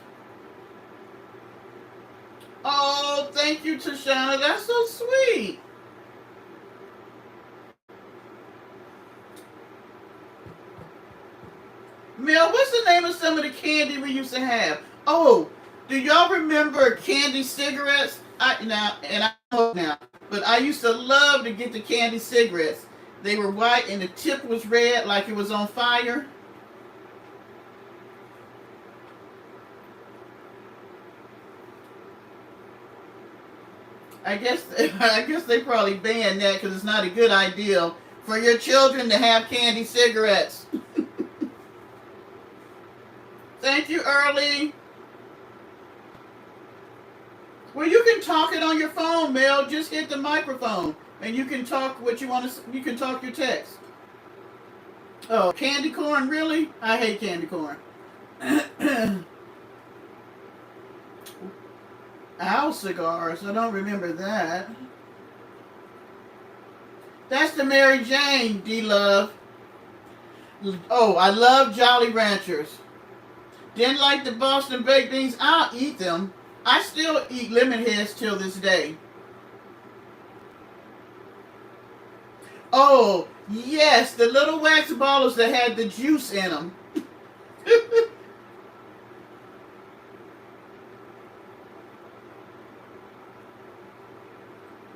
Oh, thank you, Tashana. That's so sweet. Mel, what's the name of some of the candy we used to have? Oh, do y'all remember candy cigarettes? I know now, but I used to love to get the candy cigarettes. They were white and the tip was red like it was on fire. I guess they probably banned that because it's not a good idea for your children to have candy cigarettes. Thank you, Early. Well, you can talk it on your phone, Mel. Just hit the microphone, and you can talk what you want to. You can talk your text. Oh, candy corn, really? I hate candy corn. Owl cigars. I don't remember that. That's the Mary Jane, D-Love. Oh, I love Jolly Ranchers. Didn't like the Boston baked beans. I'll eat them. I still eat lemon heads till this day. Oh, yes, the little wax bottles that had the juice in them.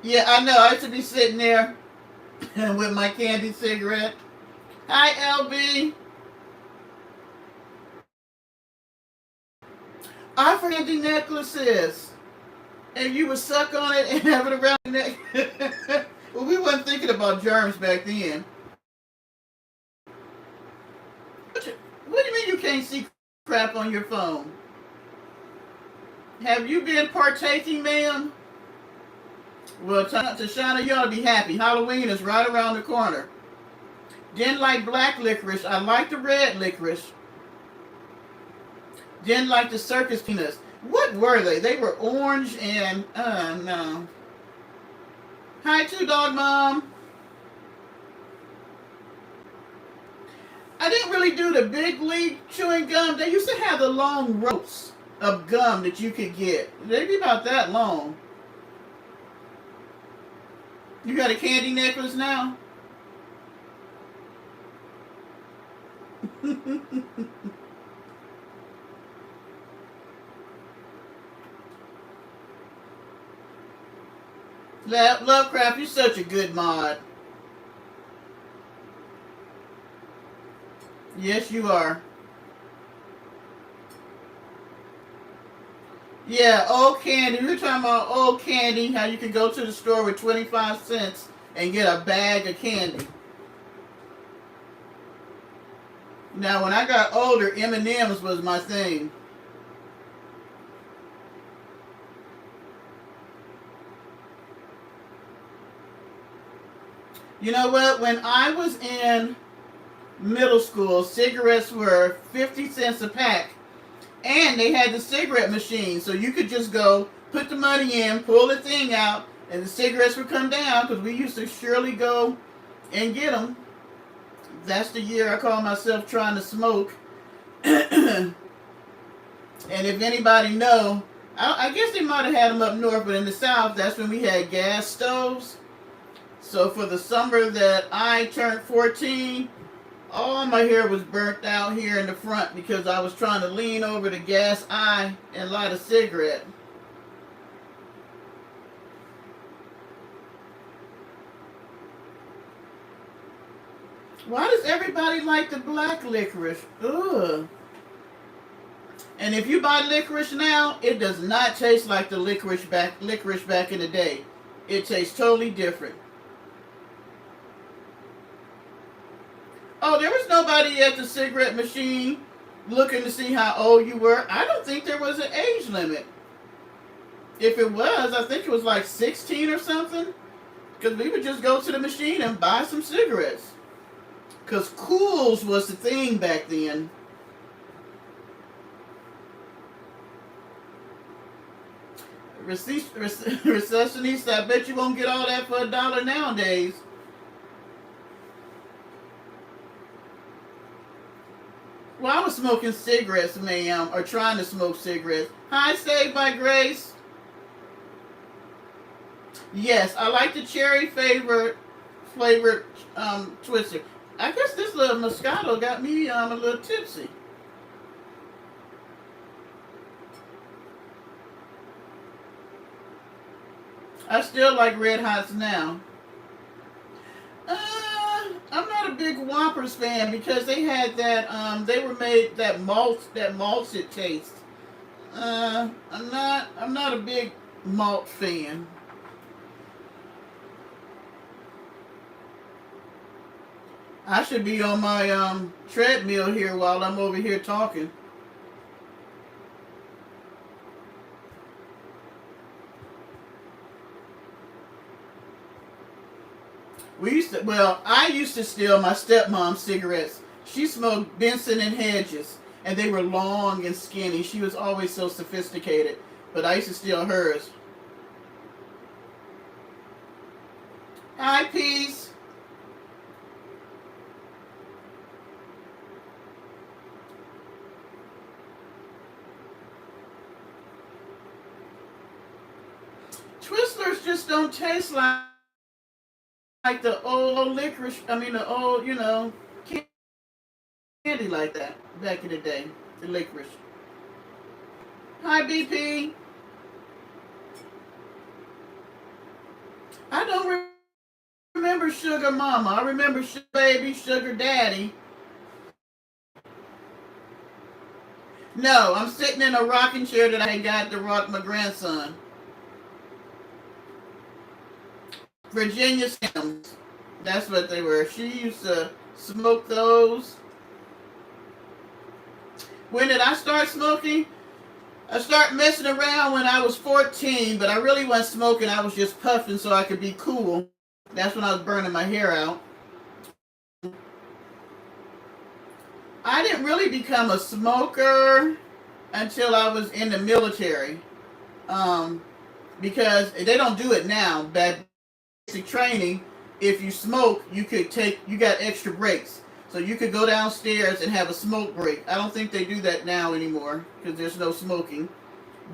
Yeah, I know. I used to be sitting there with my candy cigarette. Hi, LB. I for candy necklaces. And you would suck on it and have it around your neck. Well, we wasn't thinking about germs back then. What do you mean you can't see crap on your phone? Have you been partaking, ma'am? Well, Tashana, you ought to be happy. Halloween is right around the corner. Didn't like black licorice. I like the red licorice. Didn't like the circus peanuts. What were they? They were orange and, no. Hi, Two Dog Mom. I didn't really do the big league chewing gum. They used to have the long ropes of gum that you could get. They'd be about that long. You got a candy necklace now? Lovecraft, you're such a good mod. Yes, you are. Yeah, old candy. We were talking about old candy, how you can go to the store with 25 cents and get a bag of candy. Now, when I got older, M&M's was my thing. You know what? When I was in middle school, cigarettes were 50 cents a pack. And they had the cigarette machine, so you could just go, put the money in, pull the thing out, and the cigarettes would come down, because we used to surely go and get them. That's the year I call myself trying to smoke. And if anybody know, I guess they might have had them up north, but in the south, that's when we had gas stoves. So for the summer that I turned 14, all my hair was burnt out here in the front because I was trying to lean over the gas eye and light a cigarette. Why does everybody like the black licorice? Ugh. And if you buy licorice now, it does not taste like the licorice back in the day. It tastes totally different. Oh, there was nobody at the cigarette machine looking to see how old you were. I don't think there was an age limit. If it was, I think it was like 16 or something. Because we would just go to the machine and buy some cigarettes. Because Cools was the thing back then. Recessionista, I bet you won't get all that for $1 nowadays. Well, I was smoking cigarettes, ma'am, or trying to smoke cigarettes. Hi, Saved by Grace. Yes, I like the cherry flavored twister. I guess this little Moscato got me a little tipsy. I still like Red Hots now. I'm not a big Whoppers fan because they had that they were made that malted taste. I'm not a big malt fan. I should be on my treadmill here while I'm over here talking. I used to steal my stepmom's cigarettes. She smoked Benson and Hedges, and they were long and skinny. She was always so sophisticated, but I used to steal hers. Hi, Peace. Twistlers just don't taste like the old licorice. I mean, the old, candy like that back in the day. The licorice. Hi, BP. I don't remember Sugar Mama. I remember Sugar Baby, Sugar Daddy. No, I'm sitting in a rocking chair that I got to rock my grandson. Virginia Sims. That's what they were. She used to smoke those. When did I start smoking? I started messing around when I was 14, but I really wasn't smoking. I was just puffing so I could be cool. That's when I was burning my hair out. I didn't really become a smoker until I was in the military. Because they don't do it now. Basic training, if you smoke, you got extra breaks. So you could go downstairs and have a smoke break. I don't think they do that now anymore because there's no smoking.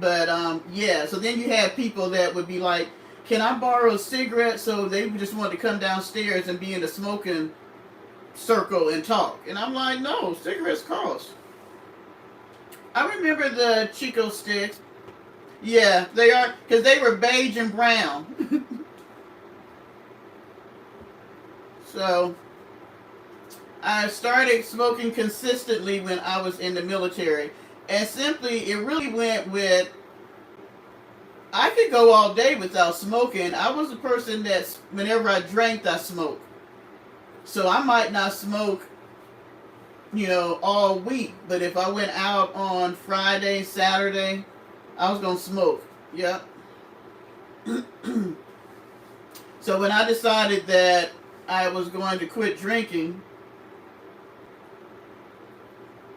But yeah, so then you have people that would be like, can I borrow a cigarette? So they just want to come downstairs and be in the smoking circle and talk. And I'm like, no, cigarettes cost. I remember the Chico sticks. Yeah, they are, because they were beige and brown. So I started smoking consistently when I was in the military. And simply, it really went with, I could go all day without smoking. I was a person that whenever I drank, I smoked. So I might not smoke, all week. But if I went out on Friday, Saturday, I was going to smoke. Yep. So when I decided that I was going to quit drinking,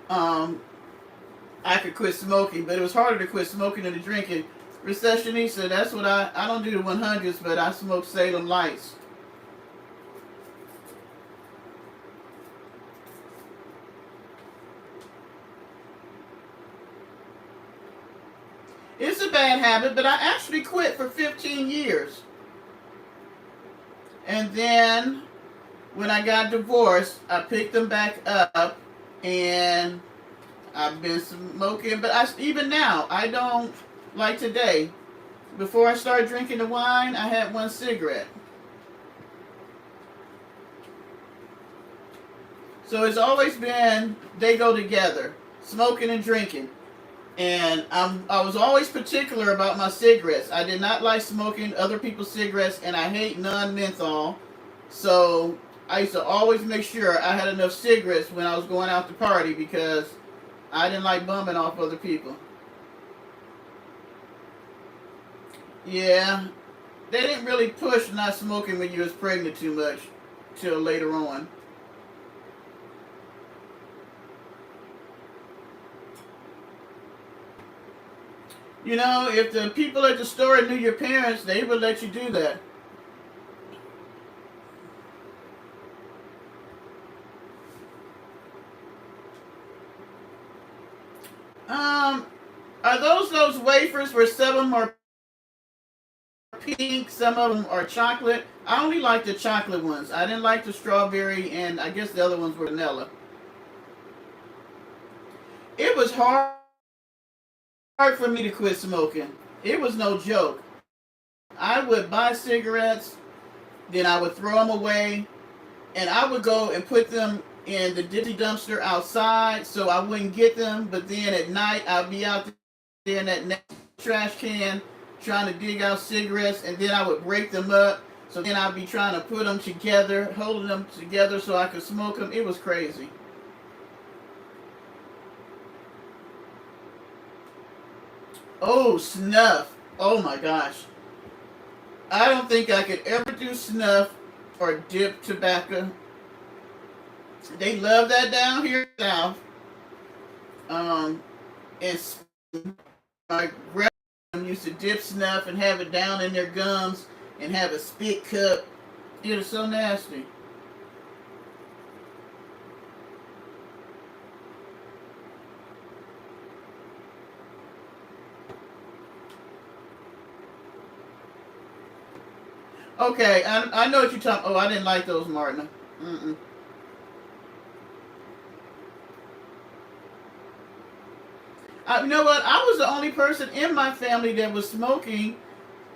I could quit smoking, but it was harder to quit smoking than to drinking. Recessionista, that's what I don't do the 100s, but I smoke Salem Lights. It's a bad habit, but I actually quit for 15 years. And then when I got divorced, I picked them back up, and I've been smoking. But even now, I don't, like today, before I started drinking the wine, I had one cigarette. So it's always been, they go together, smoking and drinking. And I was always particular about my cigarettes. I did not like smoking other people's cigarettes, and I hate non-menthol. So I used to always make sure I had enough cigarettes when I was going out to party because I didn't like bumming off other people. Yeah, they didn't really push not smoking when you was pregnant too much till later on. You know, if the people at the store knew your parents, they would let you do that. Um, are those wafers where some of them are pink, some of them are chocolate? I only like the chocolate ones. I didn't like the strawberry, and I guess the other ones were vanilla. It was hard for me to quit smoking. It was no joke. I would buy cigarettes, then I would throw them away, and I would go and put them in the ditty dumpster outside so I wouldn't get them. But then at night, I'd be out there in that next trash can trying to dig out cigarettes, and then I would break them up. So then I'd be trying to put them together, holding them together so I could smoke them. It was crazy. Oh, snuff. Oh my gosh. I don't think I could ever do snuff or dip tobacco. They love that down here south. Um, and my grandma used to dip snuff and have it down in their gums and have a spit cup. It was so nasty. Okay, I know what you're talking. Oh, I didn't like those, Martin. Mm-mm. You know what? I was the only person in my family that was smoking,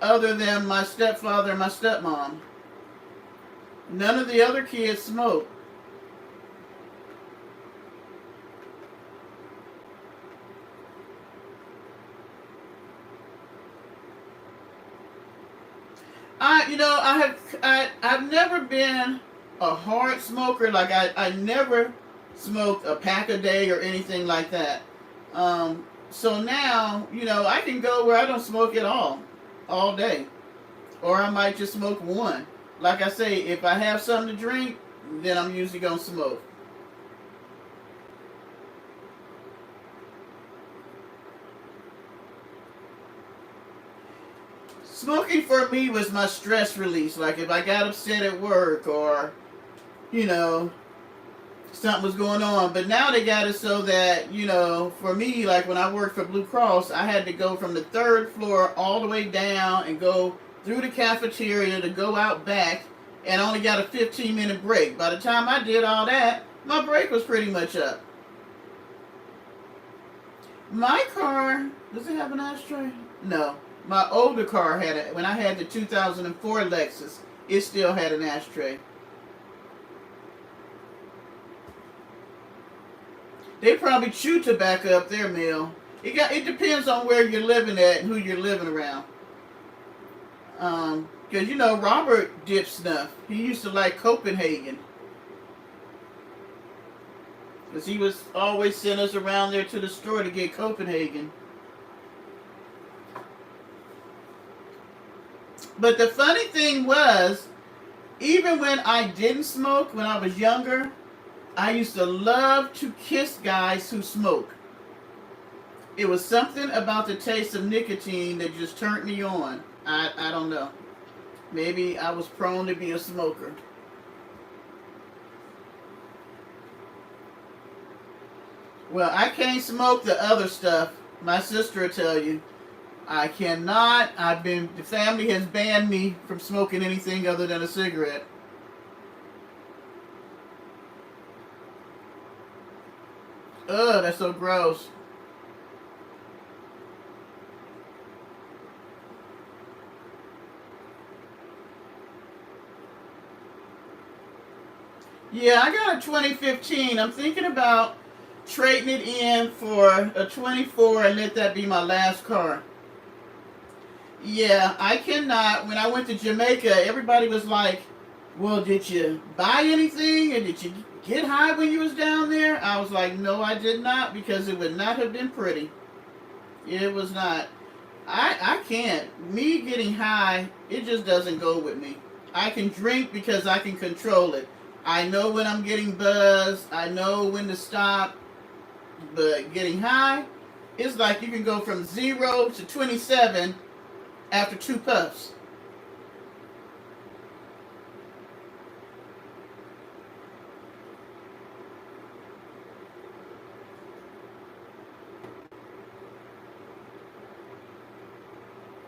other than my stepfather and my stepmom. None of the other kids smoked. I've never been a hard smoker. Like I never smoked a pack a day or anything like that. So now, I can go where I don't smoke at all day, or I might just smoke one. Like I say, if I have something to drink, then I'm usually gonna smoke. Smoking for me was my stress release. Like if I got upset at work or, you know, something was going on. But now they got it so that, for me, like when I worked for Blue Cross, I had to go from the third floor all the way down and go through the cafeteria to go out back, and I only got a 15-minute break. By the time I did all that, my break was pretty much up. My car, does it have an ashtray? No. My older car had it. When I had the 2004 Lexus, it still had an ashtray. They probably chew tobacco up there, Mel. It depends on where you're living at and who you're living around. Because Robert dipped snuff. He used to like Copenhagen. Because he was always sending us around there to the store to get Copenhagen. But the funny thing was, even when I didn't smoke, when I was younger, I used to love to kiss guys who smoke. It was something about the taste of nicotine that just turned me on. I don't know. Maybe I was prone to be a smoker. Well, I can't smoke the other stuff. My sister will tell you. I cannot. The family has banned me from smoking anything other than a cigarette. Ugh, that's so gross. Yeah, I got a 2015. I'm thinking about trading it in for a 24 and let that be my last car. Yeah, I cannot. When I went to Jamaica, everybody was like, well, did you buy anything? And did you get high when you was down there? I was like, no, I did not, because it would not have been pretty. It was not. I can't. Me getting high, it just doesn't go with me. I can drink because I can control it. I know when I'm getting buzzed. I know when to stop. But getting high, it's like you can go from 0 to 27 after 2 puffs.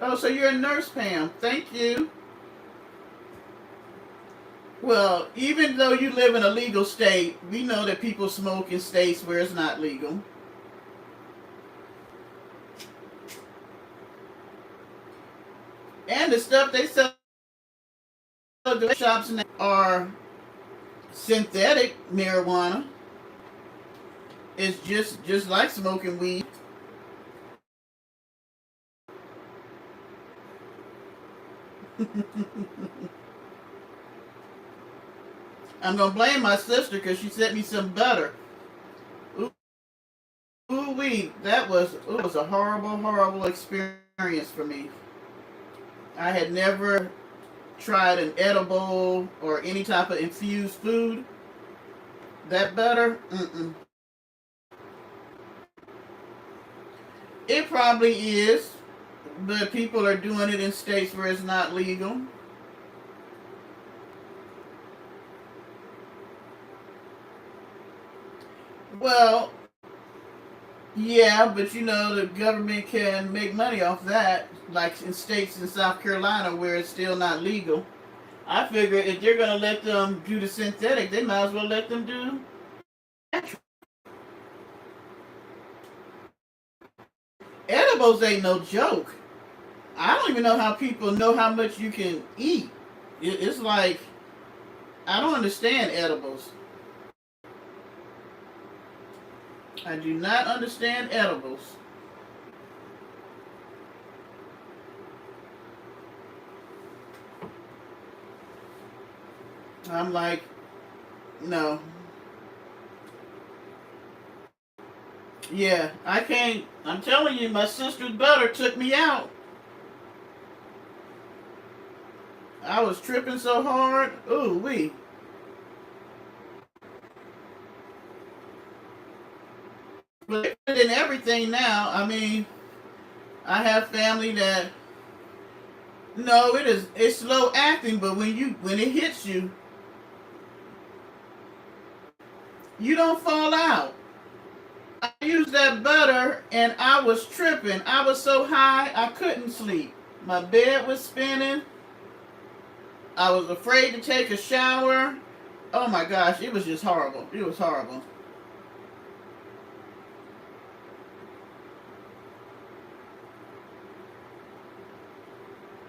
Oh, so you're a nurse, Pam. Thank you. Well, even though you live in a legal state, we know that people smoke in states where it's not legal. And the stuff they sell at the shops now are synthetic marijuana. It's just like smoking weed. I'm gonna blame my sister because she sent me some butter. Ooh, ooh wee, it was a horrible experience for me. I had never tried an edible or any type of infused food. That butter, mm-mm. It probably is, but people are doing it in states where it's not legal. Well, yeah, but you know the government can make money off that, like in states in South Carolina where it's still not legal. I figure if they're gonna let them do the synthetic, they might as well let them do natural. Edibles ain't no joke. I don't even know how people know how much you can eat. It's like I don't understand edibles. I do not understand edibles. I'm like, no. Yeah, I can't. I'm telling you, my sister's butter took me out. I was tripping so hard. Ooh, wee. But in everything now, I mean, I have family that no, it's slow acting, but when it hits you, you don't fall out. I used that butter and I was tripping. I was so high I couldn't sleep. My bed was spinning. I was afraid to take a shower. Oh my gosh, it was just horrible. It was horrible.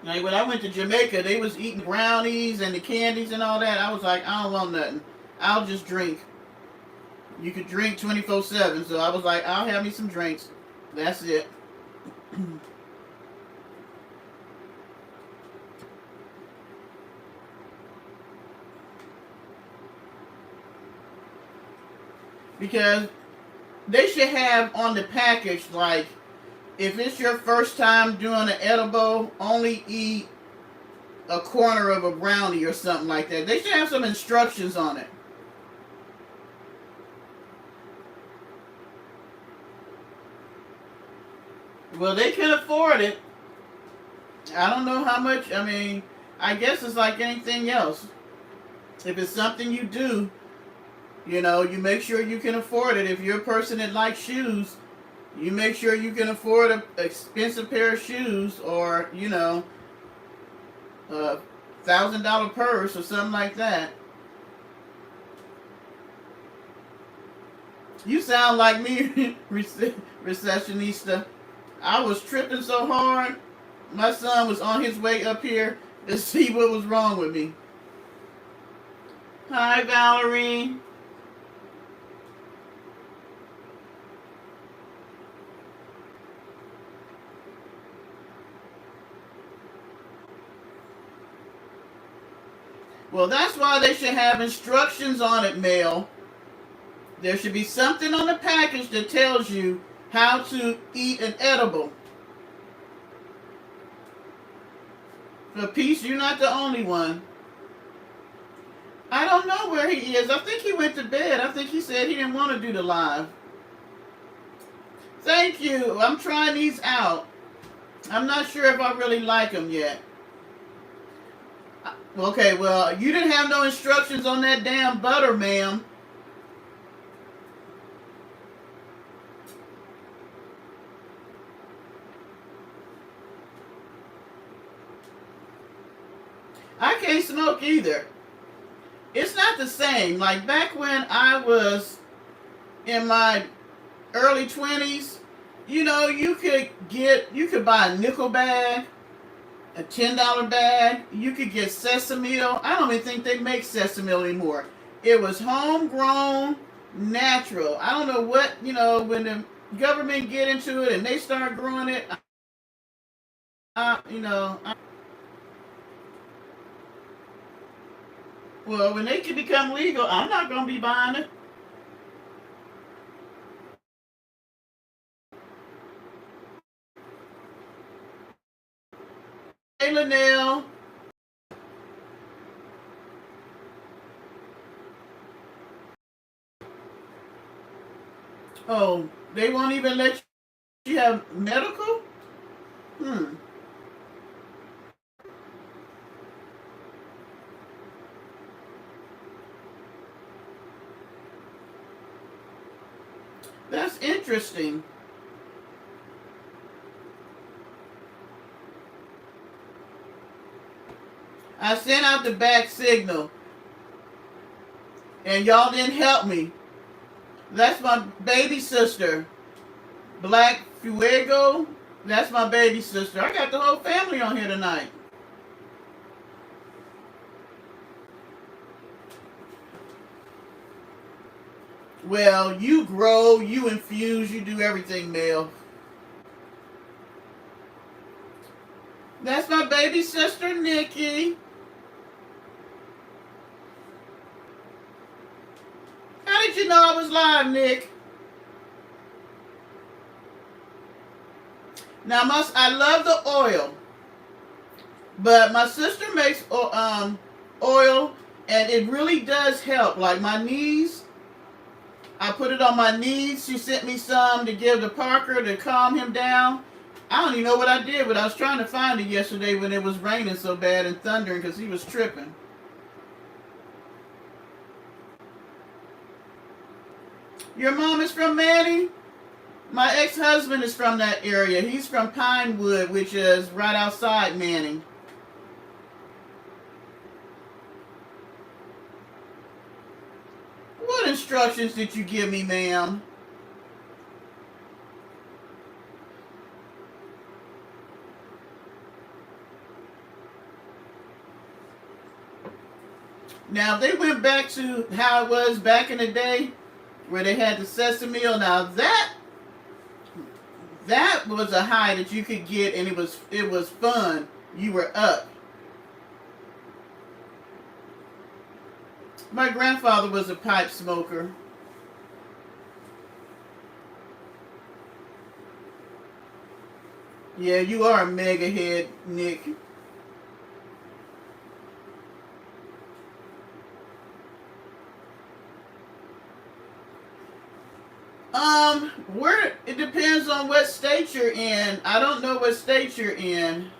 Like when I went to Jamaica, they was eating brownies and the candies and all that. I was like, I don't want nothing. I'll just drink. You could drink 24/7, so I was like, I'll have me some drinks. That's it. Because they should have on the package like if it's your first time doing an edible, only eat a corner of a brownie or something like that. They should have some instructions on it. Well, they can afford it. I don't know how much. I mean, I guess it's like anything else. If it's something you do, you make sure you can afford it. If you're a person that likes shoes, you make sure you can afford an expensive pair of shoes or, a $1,000 purse or something like that. You sound like me, recessionista. I was tripping so hard. My son was on his way up here to see what was wrong with me. Hi, Valerie. Well, that's why they should have instructions on it, Mel. There should be something on the package that tells you how to eat an edible. For peace, you're not the only one. I don't know where he is. I think he went to bed. I think he said he didn't want to do the live. Thank you. I'm trying these out. I'm not sure if I really like them yet. Okay, well, you didn't have no instructions on that damn butter, ma'am. I can't smoke either. It's not the same. Like back when I was in my early 20s, you know, you could buy a nickel bag, a $10 bag. You could get sesame oil. I don't even think they make sesame oil anymore. It was homegrown, natural. I don't know what, you know, when the government get into it and they start growing it, you know. Well, when they can become legal, I'm not going to be buying it. Hey, Linnell. Oh, they won't even let you have medical? That's interesting. I sent out the back signal, and y'all didn't help me. That's my baby sister, Black Fuego. That's my baby sister. I got the whole family on here tonight. Well, you grow, you infuse, you do everything, Mel. That's my baby sister, Nikki. How did you know I was live, Nick? Now, I love the oil, but my sister makes oil, and it really does help. Like my knees, I put it on my knees. She sent me some to give to Parker to calm him down. I don't even know what I did, but I was trying to find it yesterday when it was raining so bad and thundering because he was tripping. Your mom is from Manning? My ex-husband is from that area. He's from Pinewood, which is right outside Manning. What instructions did you give me, ma'am? Now, they went back to how it was back in the day, where they had the sesame oil. Now, that was a high that you could get, and it was fun. You were up. My grandfather was a pipe smoker. Yeah, you are a mega head, Nick. Where it depends on what state you're in. I don't know what state you're in.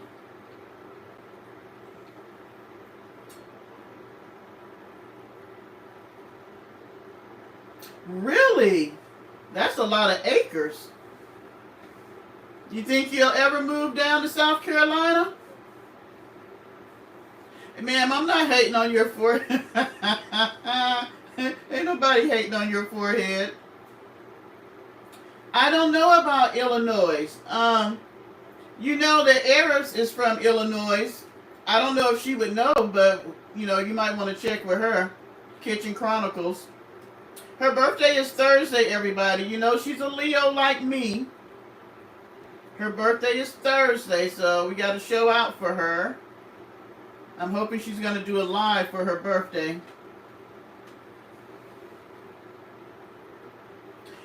Really? That's a lot of acres. You think you'll ever move down to South Carolina? Ma'am, I'm not hating on your forehead. Ain't nobody hating on your forehead. I don't know about Illinois. You know that Eris is from Illinois. I don't know if she would know, but you know, you might want to check with her. Kitchen Chronicles. Her birthday is Thursday, everybody. You know, she's a Leo like me. Her birthday is Thursday, so we got to show out for her. I'm hoping she's going to do a live for her birthday.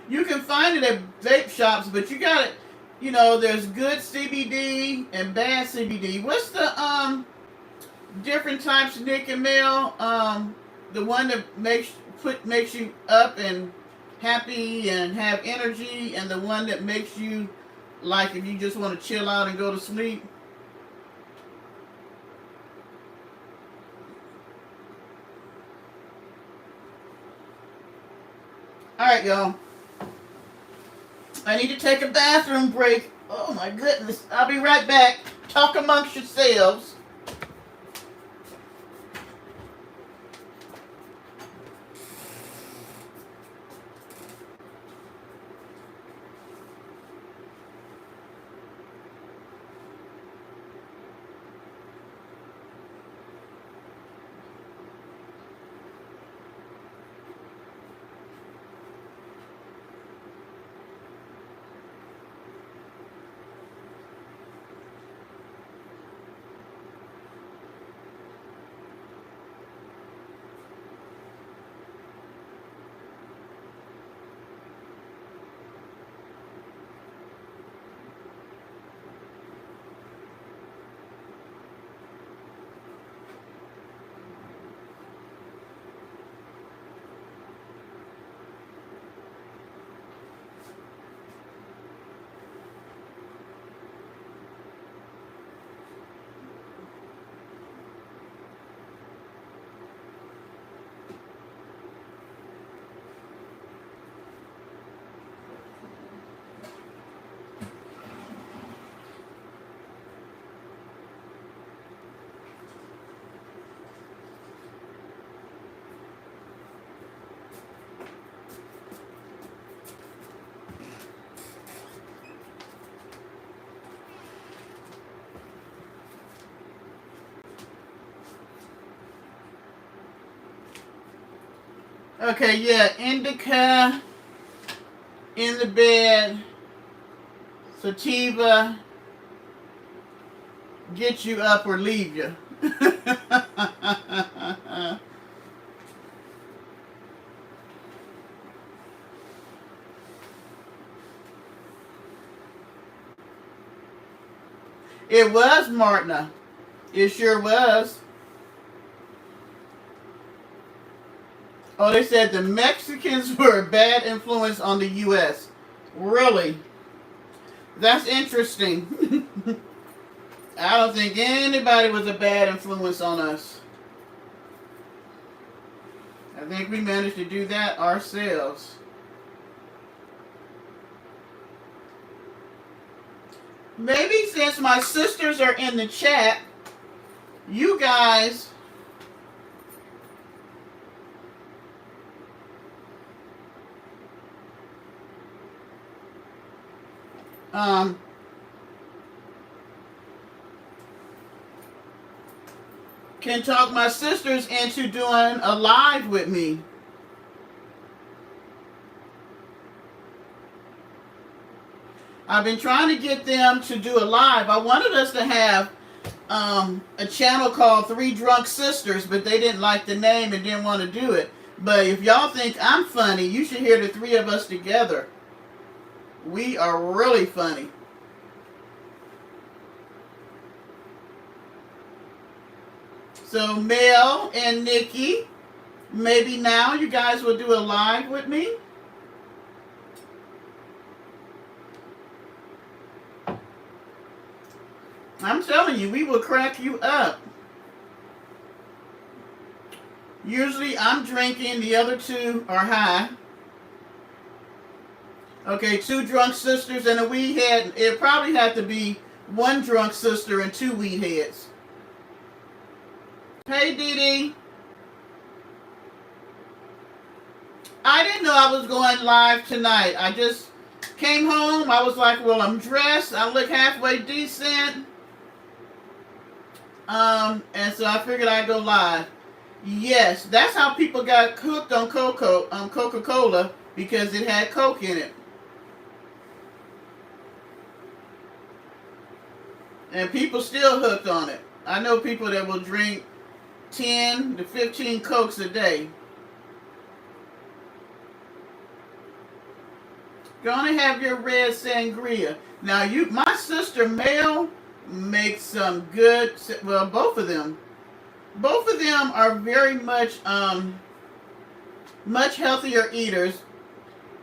You can find it at vape shops, but you know, there's good CBD and bad CBD. What's the different types, Nick and Mel. The one that makes you up and happy and have energy, and the one that makes you like if you just want to chill out and go to sleep. All right, y'all. I need to take a bathroom break. Oh my goodness. I'll be right back. Talk amongst yourselves. Okay, yeah, indica in the bed, sativa, get you up or leave you. It was Martina. It sure was. Oh, they said the Mexicans were a bad influence on the U.S. Really? That's interesting. I don't think anybody was a bad influence on us. I think we managed to do that ourselves. Maybe since my sisters are in the chat, you guys can talk my sisters into doing a live with me. I've been trying to get them to do a live. I wanted us to have a channel called Three Drunk Sisters, but they didn't like the name and didn't want to do it. But if y'all think I'm funny, you should hear the three of us together. We are really funny. So Mel and Nikki, maybe now you guys will do a live with me. I'm telling you, we will crack you up. Usually I'm drinking, the other two are high. Okay, 2 drunk sisters and a weed head. It probably had to be 1 drunk sister and 2 weed heads. Hey, Dee Dee. I didn't know I was going live tonight. I just came home. I was like, well, I'm dressed. I look halfway decent. And so I figured I'd go live. Yes, that's how people got hooked on Coca-Cola, because it had Coke in it. And people still hooked on it. I know people that will drink 10 to 15 Cokes a day. Gonna have your red sangria. Now my sister Mel makes some good, well, both of them Both of them are very much healthier eaters.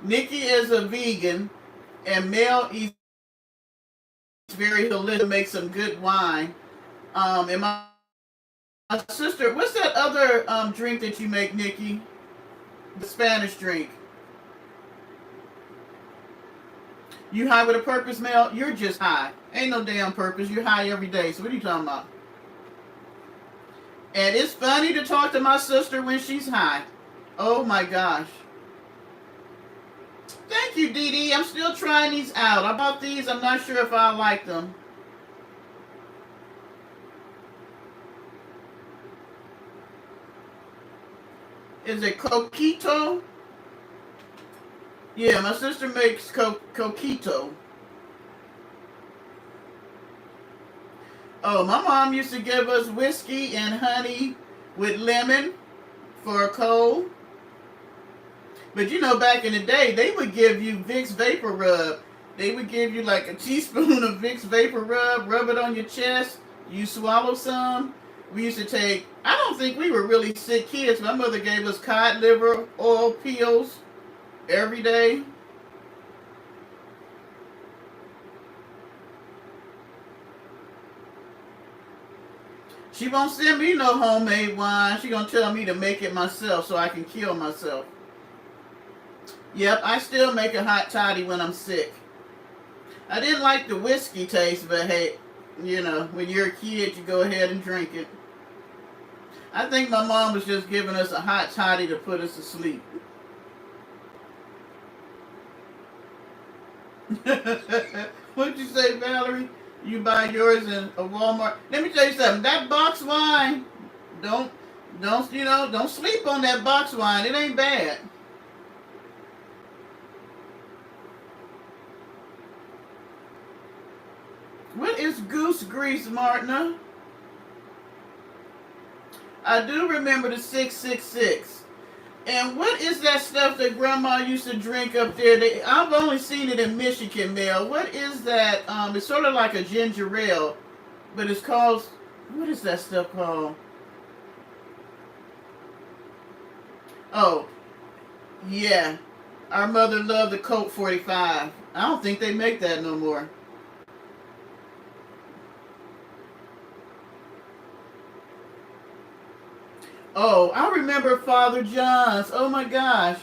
Nikki is a vegan, and Mel eats very holistic, makes some good wine. And my sister, what's that other drink that you make, Nikki? The Spanish drink. You high with a purpose, Mel? You're just high. Ain't no damn purpose. You're high every day. So what are you talking about? And it's funny to talk to my sister when she's high. Oh my gosh. Thank you, Dee Dee. I'm still trying these out. I bought these. I'm not sure if I like them. Is it coquito? Yeah, my sister makes coquito. Oh, my mom used to give us whiskey and honey with lemon for a cold. But you know, back in the day, they would give you Vicks Vapor Rub. They would give you like a teaspoon of Vicks Vapor rub it on your chest, you swallow some. We used to take, I don't think we were really sick kids. My mother gave us cod liver oil pills every day. She won't send me no homemade wine. She gonna tell me to make it myself so I can kill myself. Yep, I still make a hot toddy when I'm sick. I didn't like the whiskey taste, but hey, you know, when you're a kid, you go ahead and drink it. I think my mom was just giving us a hot toddy to put us to sleep. What'd you say, Valerie? You buy yours in a Walmart. Let me tell you something. That box wine, don't don't sleep on that box wine. It ain't bad. What is goose grease, Martina? I do remember the 666. And what is that stuff that Grandma used to drink up there? I've only seen it in Michigan, Mel. What is that? It's sort of like a ginger ale, but it's called. What is that stuff called? Oh, yeah. Our mother loved the Coke 45. I don't think they make that no more. Oh, I remember Father John's. Oh my gosh.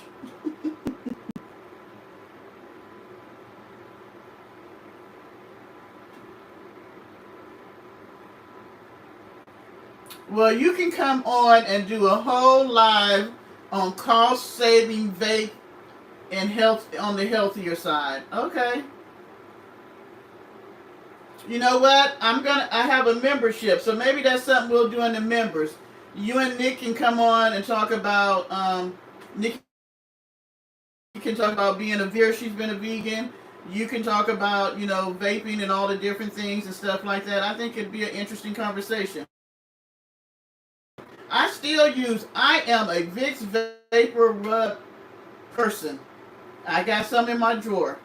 Well, you can come on and do a whole live on cost saving vape and health on the healthier side. Okay. You know what? I have a membership, so maybe that's something we'll do in the members. You and Nick can come on and talk about Nick can talk about being a veer. She's been a vegan. You can talk about, vaping and all the different things and stuff like that. I think it'd be an interesting conversation. I am a Vicks Vapor Rub person. I got some in my drawer.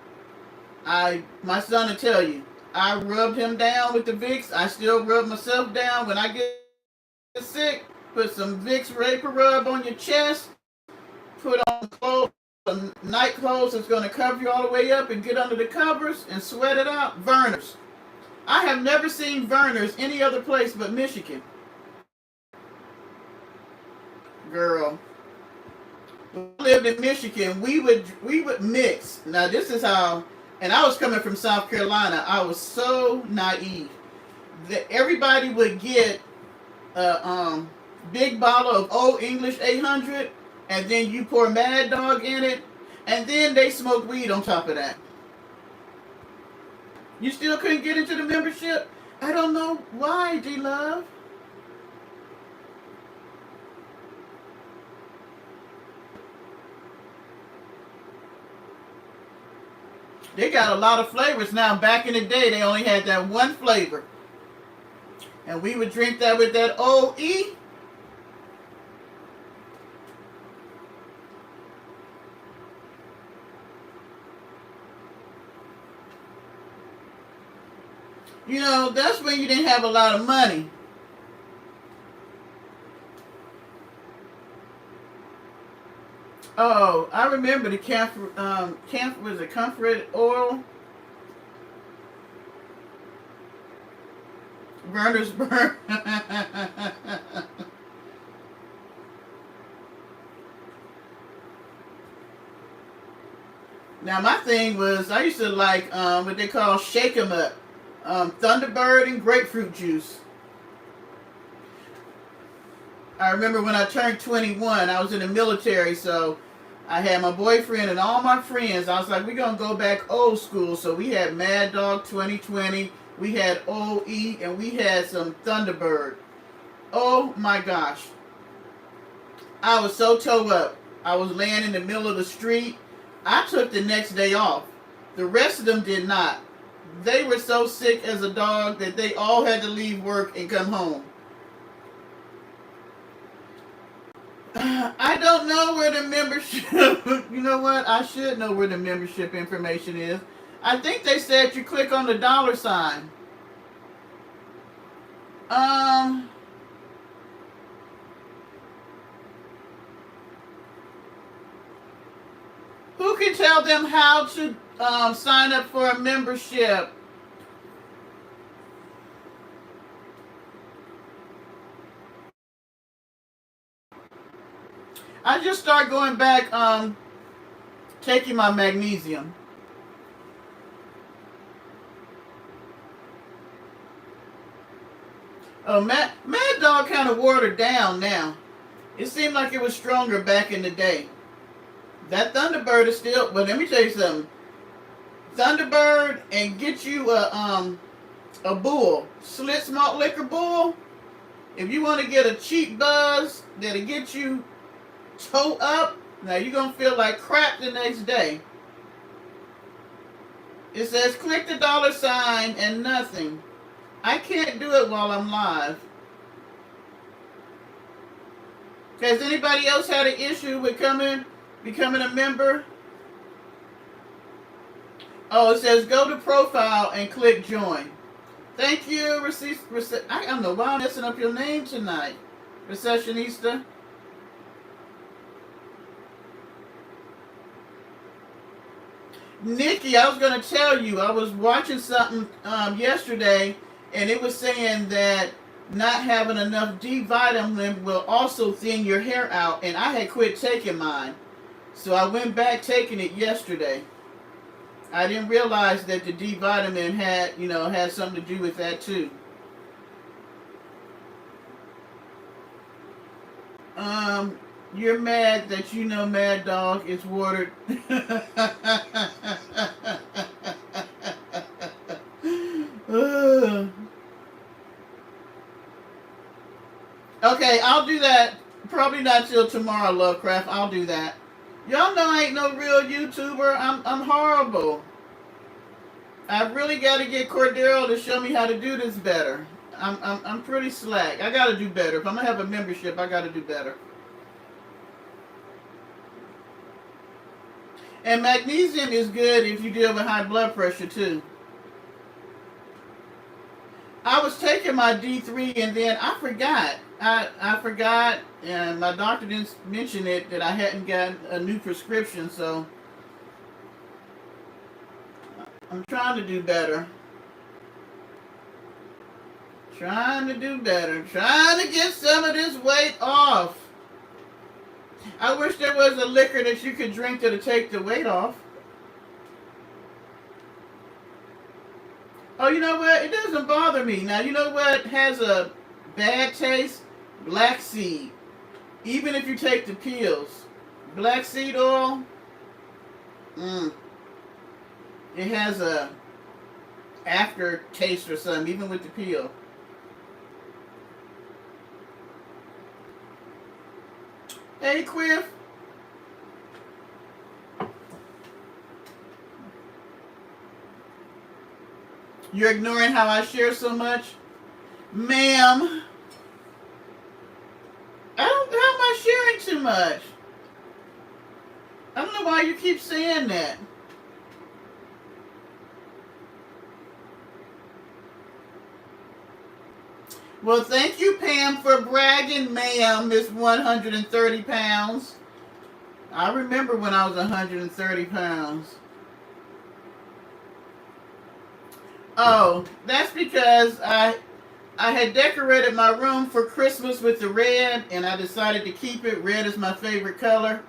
My son will tell you. I rubbed him down with the Vicks. I still rub myself down when I get sick. Put some Vicks Vapor Rub on your chest. Put on clothes, some night clothes that's going to cover you all the way up and get under the covers and sweat it out. Vernors. I have never seen Vernors any other place but Michigan. Girl. When I lived in Michigan, we would mix. Now this is how, and I was coming from South Carolina. I was so naive that everybody would get a big bottle of Old English 800, and then you pour Mad Dog in it, and then they smoke weed on top of that. You still couldn't get into the membership? I don't know why, D-Love. They got a lot of flavors now. Back in the day, they only had that one flavor. And we would drink that with that OE. That's when you didn't have a lot of money. Oh, I remember the camphor was a comfort oil. Werner's burn. Now my thing was I used to like what they call shake 'em up, Thunderbird and grapefruit juice. I remember when I turned 21, I was in the military, so I had my boyfriend and all my friends. I was like, we're gonna go back old school. So we had Mad Dog 2020, we had OE, and we had some Thunderbird. Oh my gosh. I was so toe up. I was laying in the middle of the street. I took the next day off. The rest of them did not. They were so sick as a dog that they all had to leave work and come home. I don't know where the membership, you know what? I should know where the membership information is. I think they said you click on the $. Um, who can tell them how to sign up for a membership? I just start going back, taking my magnesium. Oh, Mad Dog kind of watered down now. It seemed like it was stronger back in the day. That Thunderbird is still. But let me tell you something. Thunderbird and get you a bull, Schlitz malt liquor bull. If you want to get a cheap buzz that'll get you toe up, now you're gonna feel like crap the next day. It says click the $ and nothing. I can't do it while I'm live. Has anybody else had an issue with becoming a member? Oh, it says go to profile and click join. Thank you, I don't know why I'm messing up your name tonight, Recessionista. Nikki, I was going to tell you, I was watching something yesterday, and it was saying that not having enough D vitamin will also thin your hair out, and I had quit taking mine. So I went back taking it yesterday. I didn't realize that the D vitamin had something to do with that too. You're mad that Mad Dog is watered. Okay, I'll do that. Probably not till tomorrow, Lovecraft. I'll do that. Y'all know I ain't no real YouTuber. I'm horrible. I really got to get Cordero to show me how to do this better. I'm pretty slack. I got to do better. If I'm gonna have a membership, I got to do better. And magnesium is good if you deal with high blood pressure too. I was taking my D3 and then I forgot. I forgot, and my doctor didn't mention it that I hadn't gotten a new prescription, so I'm trying to do better. Trying to do better. Trying to get some of this weight off. I wish there was a liquor that you could drink to take the weight off. Oh, you know what? It doesn't bother me. Now, you know what has a bad taste? Black seed. Even if you take the pills. Black seed oil. It has a aftertaste or something, even with the pill. Hey, Quiff. You're ignoring how I share so much? Ma'am. How am I sharing too much? I don't know why you keep saying that. Well, thank you, Pam, for bragging, ma'am, Miss 130 pounds. I remember when I was 130 pounds. Oh, that's because I had decorated my room for Christmas with the red, and I decided to keep it. Red is my favorite color.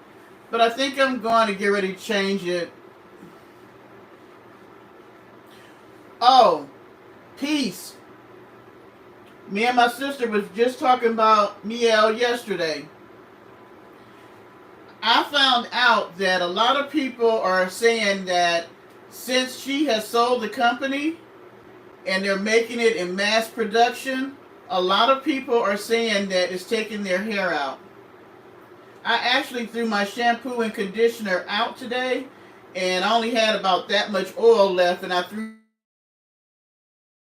But I think I'm going to get ready to change it. Oh, peace. Me and my sister was just talking about Miel yesterday. I found out that a lot of people are saying that since she has sold the company and they're making it in mass production, a lot of people are saying that it's taking their hair out. I actually threw my shampoo and conditioner out today, and I only had about that much oil left, and I threw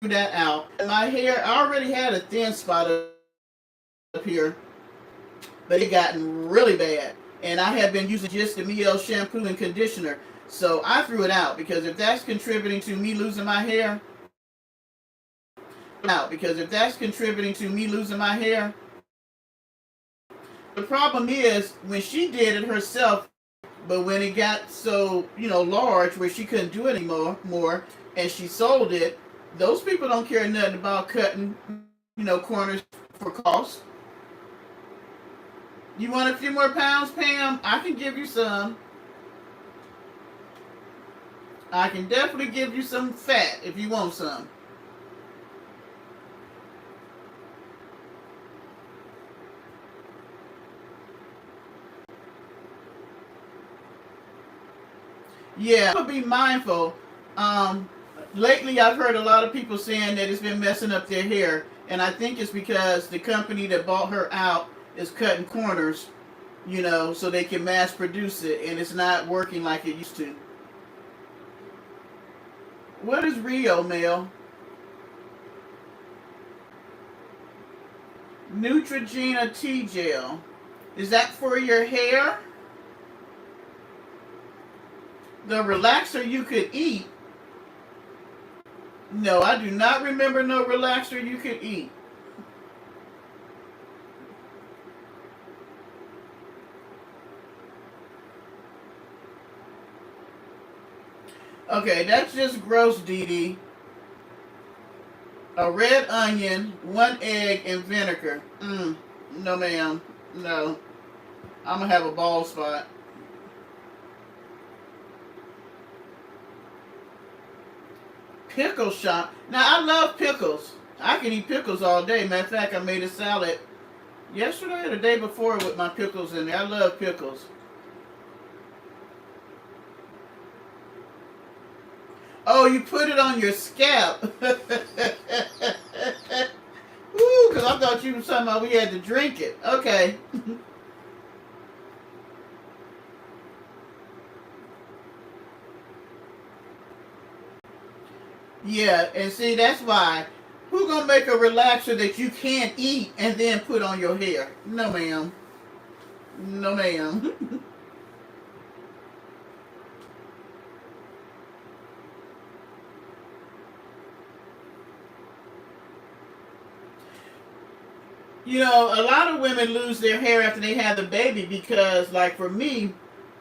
that out. And my hair, I already had a thin spot up here, but it gotten really bad. And I have been using just the Miel shampoo and conditioner. So I threw it out because if that's contributing to me losing my hair, the problem is when she did it herself, but when it got so, large where she couldn't do it anymore, and she sold it, those people don't care nothing about cutting, corners for cost. You want a few more pounds, Pam? I can give you some. I can definitely give you some fat if you want some. Yeah, be mindful. Lately, I've heard a lot of people saying that it's been messing up their hair, and I think it's because the company that bought her out is cutting corners, so they can mass produce it, and it's not working like it used to. What is Rio, Mel? Neutrogena tea gel. Is that for your hair? The relaxer you could eat. No, I do not remember no relaxer you could eat. Okay, that's just gross, Dee Dee. A red onion, 1 egg, and vinegar. No, ma'am. No. I'm going to have a bald spot. Pickle shop. Now, I love pickles. I can eat pickles all day. Matter of fact, I made a salad yesterday or the day before with my pickles in there. I love pickles. Oh, you put it on your scalp. Ooh, because I thought you were talking about we had to drink it. Okay. Yeah, and see, that's why. Who gonna make a relaxer that you can't eat and then put on your hair? No, ma'am. No, ma'am. A lot of women lose their hair after they have the baby because, like for me,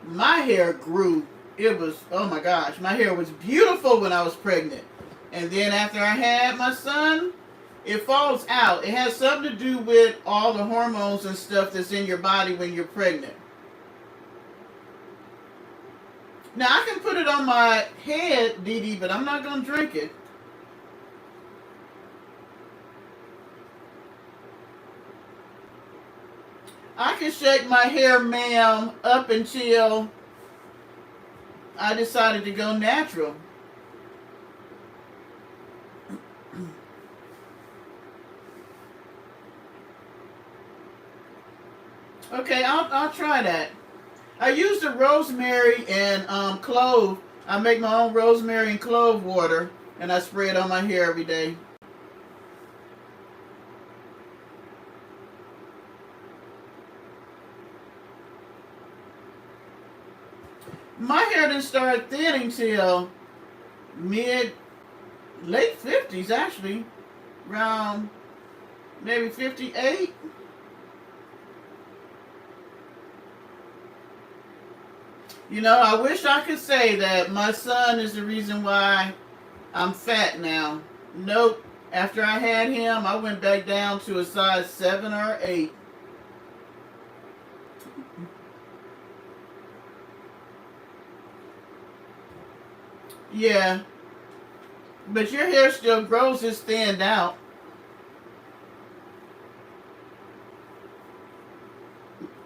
my hair grew. It was, oh my gosh, my hair was beautiful when I was pregnant. And then after I had my son, it falls out. It has something to do with all the hormones and stuff that's in your body when you're pregnant. Now, I can put it on my head, Dee Dee, but I'm not going to drink it. I can shake my hair, ma'am, up until I decided to go natural. Okay, I'll try that. I use the rosemary and clove. I make my own rosemary and clove water, and I spray it on my hair every day. My hair didn't start thinning till late 50s actually, around maybe 58. I wish I could say that my son is the reason why I'm fat now. Nope. After I had him, I went back down to a size 7 or 8. Yeah, but your hair still grows, it stand out.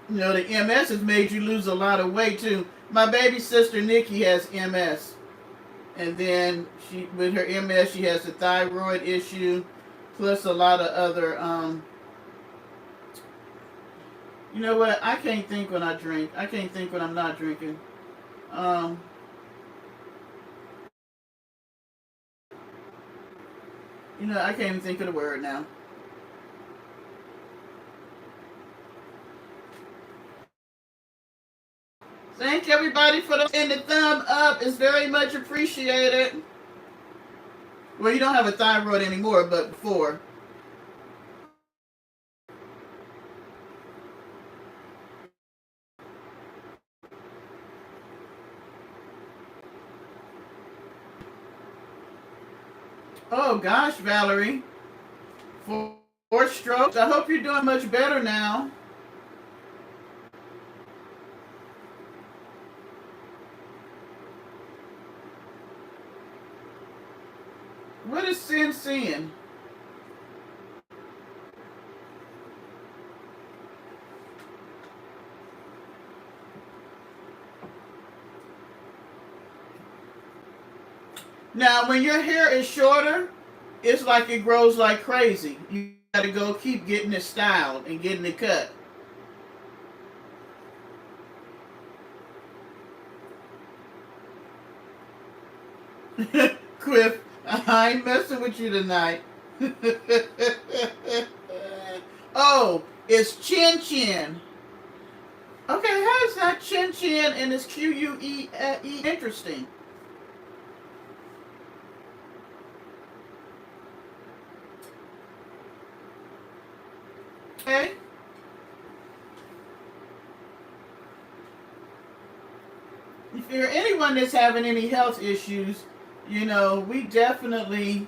The MS has made you lose a lot of weight too. My baby sister Nikki has MS. And then with her MS, she has a thyroid issue, plus a lot of other. You know what? I can't think when I drink. I can't think when I'm not drinking. Um, I can't even think of the word now. Thank everybody for the thumb up. It's very much appreciated. Well, you don't have a thyroid anymore, but before. Oh gosh, Valerie. Four strokes. I hope you're doing much better now. What is Sin seeing? Now, when your hair is shorter, it's like it grows like crazy. You gotta go keep getting it styled and getting it cut. Quiff, I ain't messing with you tonight. Oh, it's Chin Chin. Okay, how is that Chin Chin and it's Quee interesting? Okay. If you're anyone that's having any health issues, we definitely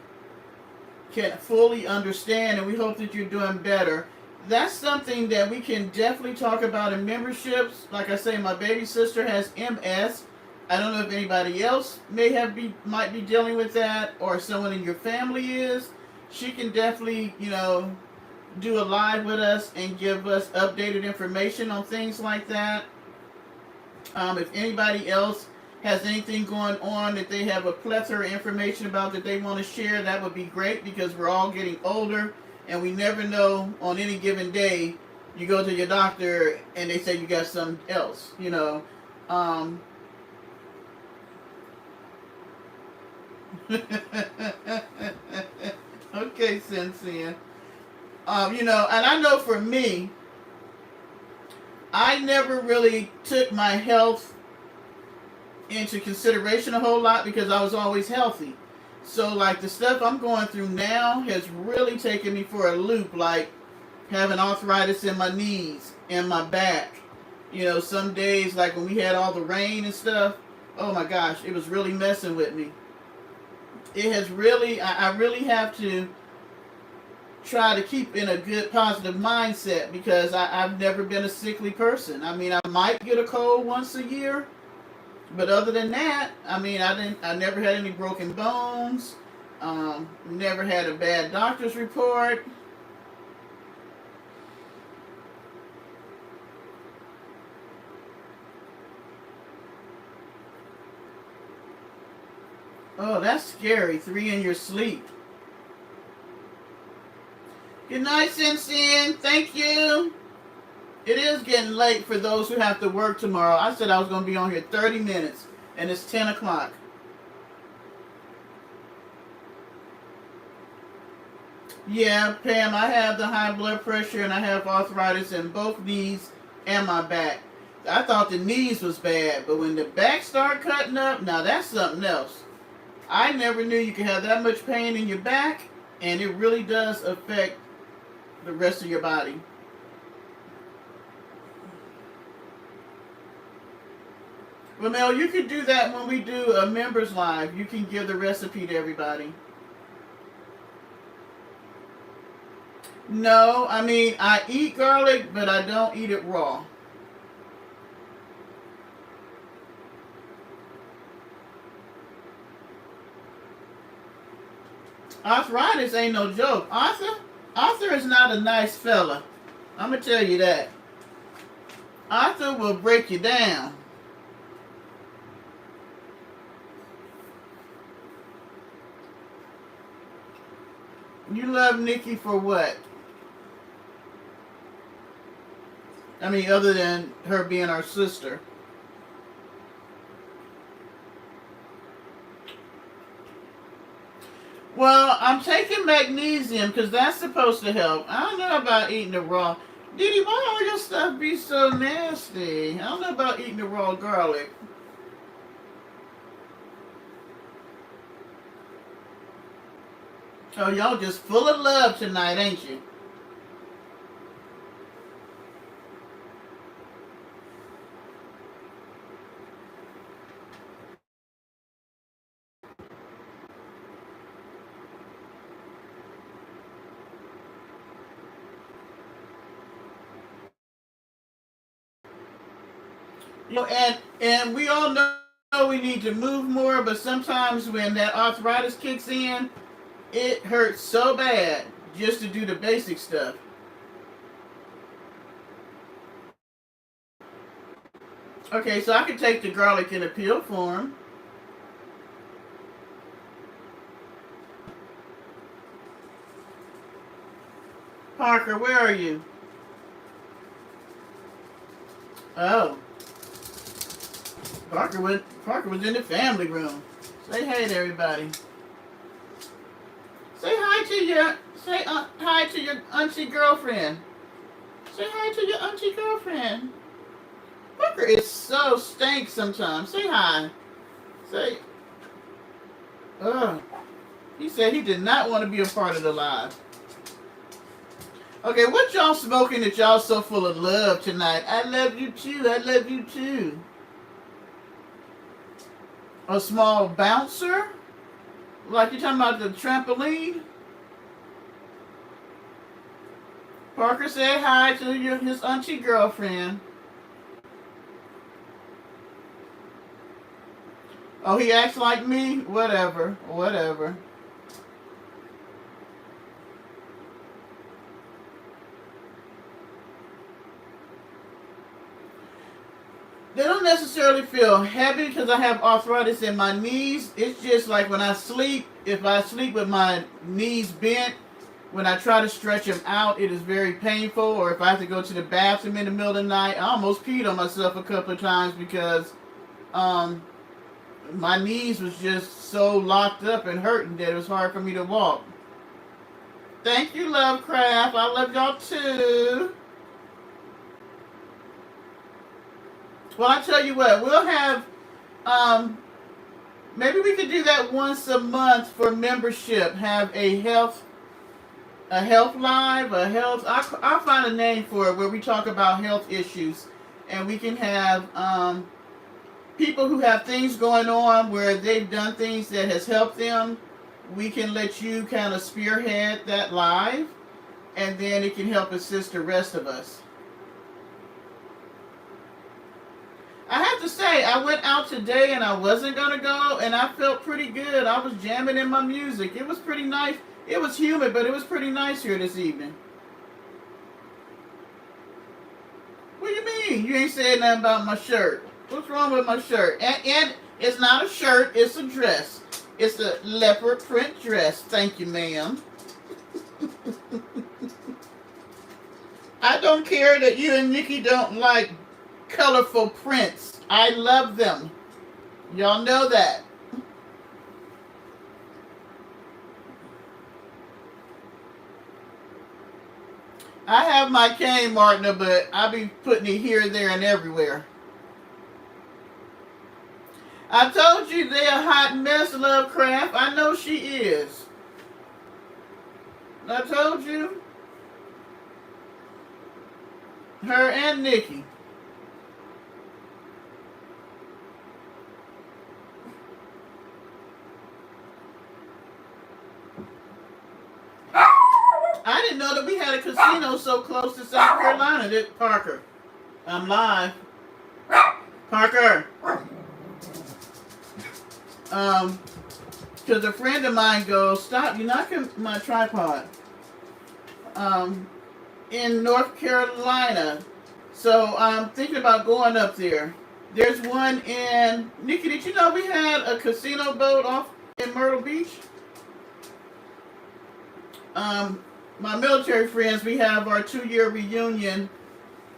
can fully understand and we hope that you're doing better. That's something that we can definitely talk about in memberships. Like I say, my baby sister has MS. I don't know if anybody else might be dealing with that or someone in your family is. She can definitely, do a live with us and give us updated information on things like that. If anybody else has anything going on that they have a plethora of information about that they want to share, that would be great because we're all getting older and we never know on any given day. You go to your doctor and they say you got something else. Um, okay, Cynthia. And I know for me, I never really took my health into consideration a whole lot because I was always healthy. So like the stuff I'm going through now has really taken me for a loop, like having arthritis in my knees and my back. Some days like when we had all the rain and stuff, oh my gosh, it was really messing with me. It has really, I really have to try to keep in a good positive mindset because I've never been a sickly person. I mean, I might get a cold once a year, but other than that, I mean, I never had any broken bones. Never had a bad doctor's report. Oh, that's scary. 3 in your sleep. Good night, Sin. Thank you. It is getting late for those who have to work tomorrow. I said I was going to be on here 30 minutes, and it's 10 o'clock. Yeah, Pam, I have the high blood pressure and I have arthritis in both knees and my back. I thought the knees was bad, but when the back started cutting up, now that's something else. I never knew you could have that much pain in your back, and it really does affect the rest of your body. Well, Mel, you can do that when we do a members live. You can give the recipe to everybody. No, I mean, I eat garlic, but I don't eat it raw. Arthritis ain't no joke. Arthur is not a nice fella. I'm going to tell you that. Arthur will break you down. You love Nikki for what? I mean, other than her being our sister. Well, I'm taking magnesium because that's supposed to help. I don't know about eating the raw. Diddy, why all your stuff be so nasty? I don't know about eating the raw garlic. Oh, y'all just full of love tonight, ain't you? You know, and we all know we need to move more, but sometimes when that arthritis kicks in, it hurts so bad just to do the basic stuff. Okay, so I could take the garlic in a pill form. Parker, where are you? Oh, Parker was in the family room. Say hey to everybody. Say hi to your auntie girlfriend. Say hi to your auntie girlfriend. Parker is so stank sometimes. Say hi. Say, ugh. He said he did not want to be a part of the live. Okay, what y'all smoking that y'all so full of love tonight? I love you too. I love you too. A small bouncer? Like you're talking about the trampoline? Parker said hi to his auntie girlfriend. Oh, he acts like me? Whatever. They don't necessarily feel heavy because I have arthritis in my knees. It's just like when I sleep, if I sleep with my knees bent, when I try to stretch them out, it is very painful. Or if I have to go to the bathroom in the middle of the night, I almost peed on myself a couple of times because my knees was just so locked up and hurting that it was hard for me to walk. Thank you, Lovecraft. I love y'all too. Well, I tell you what, we'll have, maybe we could do that once a month for membership. Have a health live, I'll find a name for it where we talk about health issues, and we can have people who have things going on where they've done things that has helped them. We can let you kind of spearhead that live, and then it can help assist the rest of us. I have to say, I went out today and I wasn't going to go, and I felt pretty good. I was jamming in my music. It was pretty nice. It was humid, but it was pretty nice here this evening. What do you mean? You ain't saying nothing about my shirt. What's wrong with my shirt? And it's not a shirt, it's a dress. It's a leopard print dress. Thank you, ma'am. I don't care that you and Nikki don't like colorful prints. I love them. Y'all know that. I have my cane, Martina, but I be putting it here, there, and everywhere. I told you they a hot mess, Lovecraft. I know she is. I told you. Her and Nikki. I didn't know that we had a casino so close to South Carolina. That Parker, I'm live. Parker. Because a friend of mine goes, stop, you're knocking my tripod. In North Carolina. So I'm thinking about going up there. There's one in, Nikki, did you know we had a casino boat off in Myrtle Beach? My military friends, we have our 2-year reunion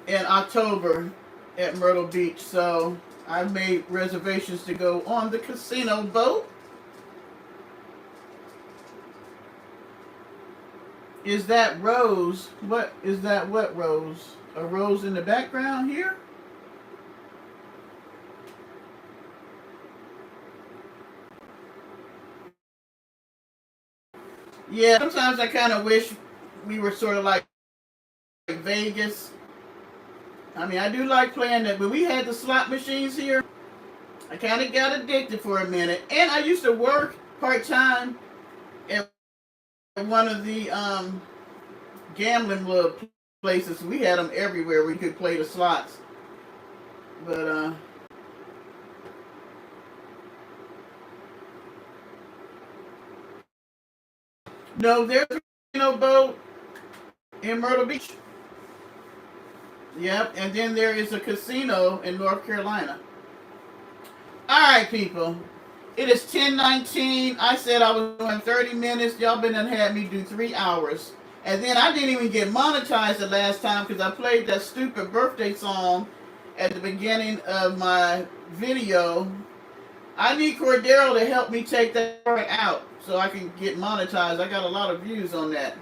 in October at Myrtle Beach. So I've made reservations to go on the casino boat. Is that Rose? What is that? What Rose? A rose in the background here? Yeah, sometimes I kind of wish we were sort of like Vegas. I mean, I do like playing that, but we had the slot machines here. I kind of got addicted for a minute. And I used to work part-time at one of the gambling little places. We had them everywhere. We could play the slots. But, no, there's a casino boat in Myrtle Beach. Yep, and then there is a casino in North Carolina. All right, people. It is 10:19. I said I was doing 30 minutes. Y'all been and had me do 3 hours. And then I didn't even get monetized the last time because I played that stupid birthday song at the beginning of my video. I need Cordero to help me take that part out so I can get monetized. I got a lot of views on that.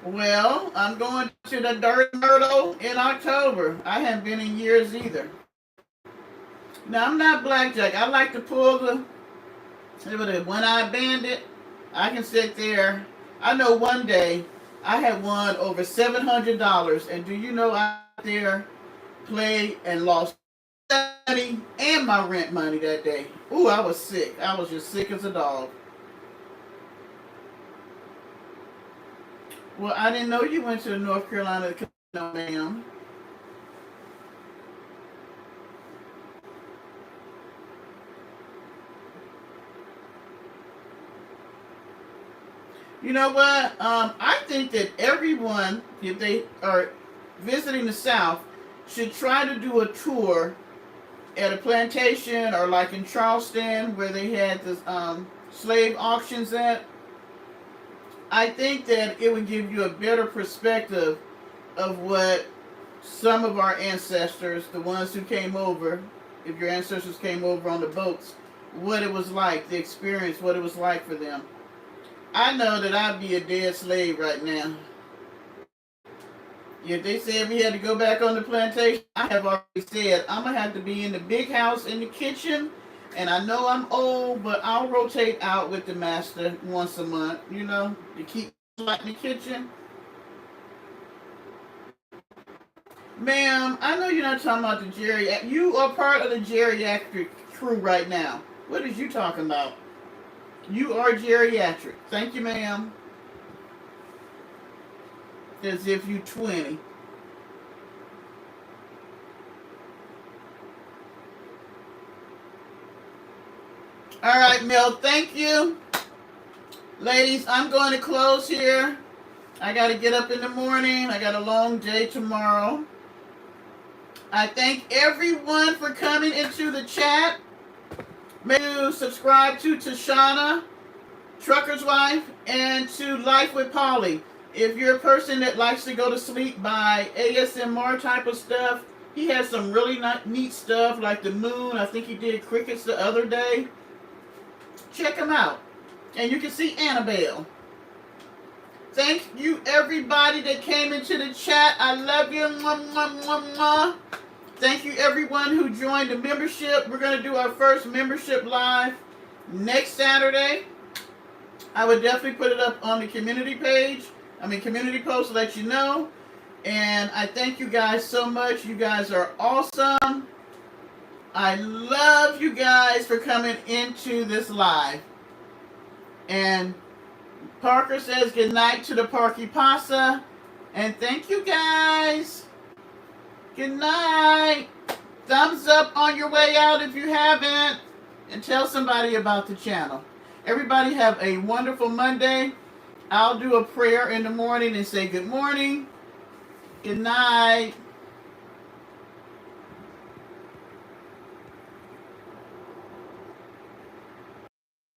Well, I'm going to the Dirt Myrtle in October. I haven't been in years either. Now, I'm not blackjack. I like to pull the one-eyed bandit. I can sit there. I know one day I had won over $700. And do you know I out there played and lost money and my rent money that day. Ooh, I was sick. I was just sick as a dog. Well, I didn't know you went to North Carolina casino, ma'am. You know what? I think that everyone, if they are visiting the South, should try to do a tour at a plantation or like in Charleston where they had the slave auctions at. I think that it would give you a better perspective of what some of our ancestors, the ones who came over, if your ancestors came over on the boats, what it was like, the experience, what it was like for them. I know that I'd be a dead slave right now. If they said we had to go back on the plantation, I have already said I'm going to have to be in the big house in the kitchen. And I know I'm old, but I'll rotate out with the master once a month, you know, to keep like in the kitchen. Ma'am, I know you're not talking about the geriatric. You are part of the geriatric crew right now. What is you talking about? You are geriatric. Thank you, ma'am. As if you 20. All right, Mel, thank you. Ladies, I'm going to close here. I got to get up in the morning. I got a long day tomorrow. I thank everyone for coming into the chat. Make sure you subscribe to Tashana, Trucker's Wife, and to Life with Polly. If you're a person that likes to go to sleep by ASMR type of stuff, he has some really neat stuff like the moon. I think he did crickets the other day. Check him out. And you can see Annabelle. Thank you, everybody that came into the chat. I love you. Mwah, mwah, mwah, mwah. Thank you, everyone who joined the membership. We're going to do our first membership live next Saturday. I would definitely put it up on the community page. Community post to let you know. And I thank you guys so much. You guys are awesome. I love you guys for coming into this live. And Parker says good night to the Parky Pasa. And thank you guys. Good night. Thumbs up on your way out if you haven't. And tell somebody about the channel. Everybody have a wonderful Monday. I'll do a prayer in the morning and say good morning. Good night.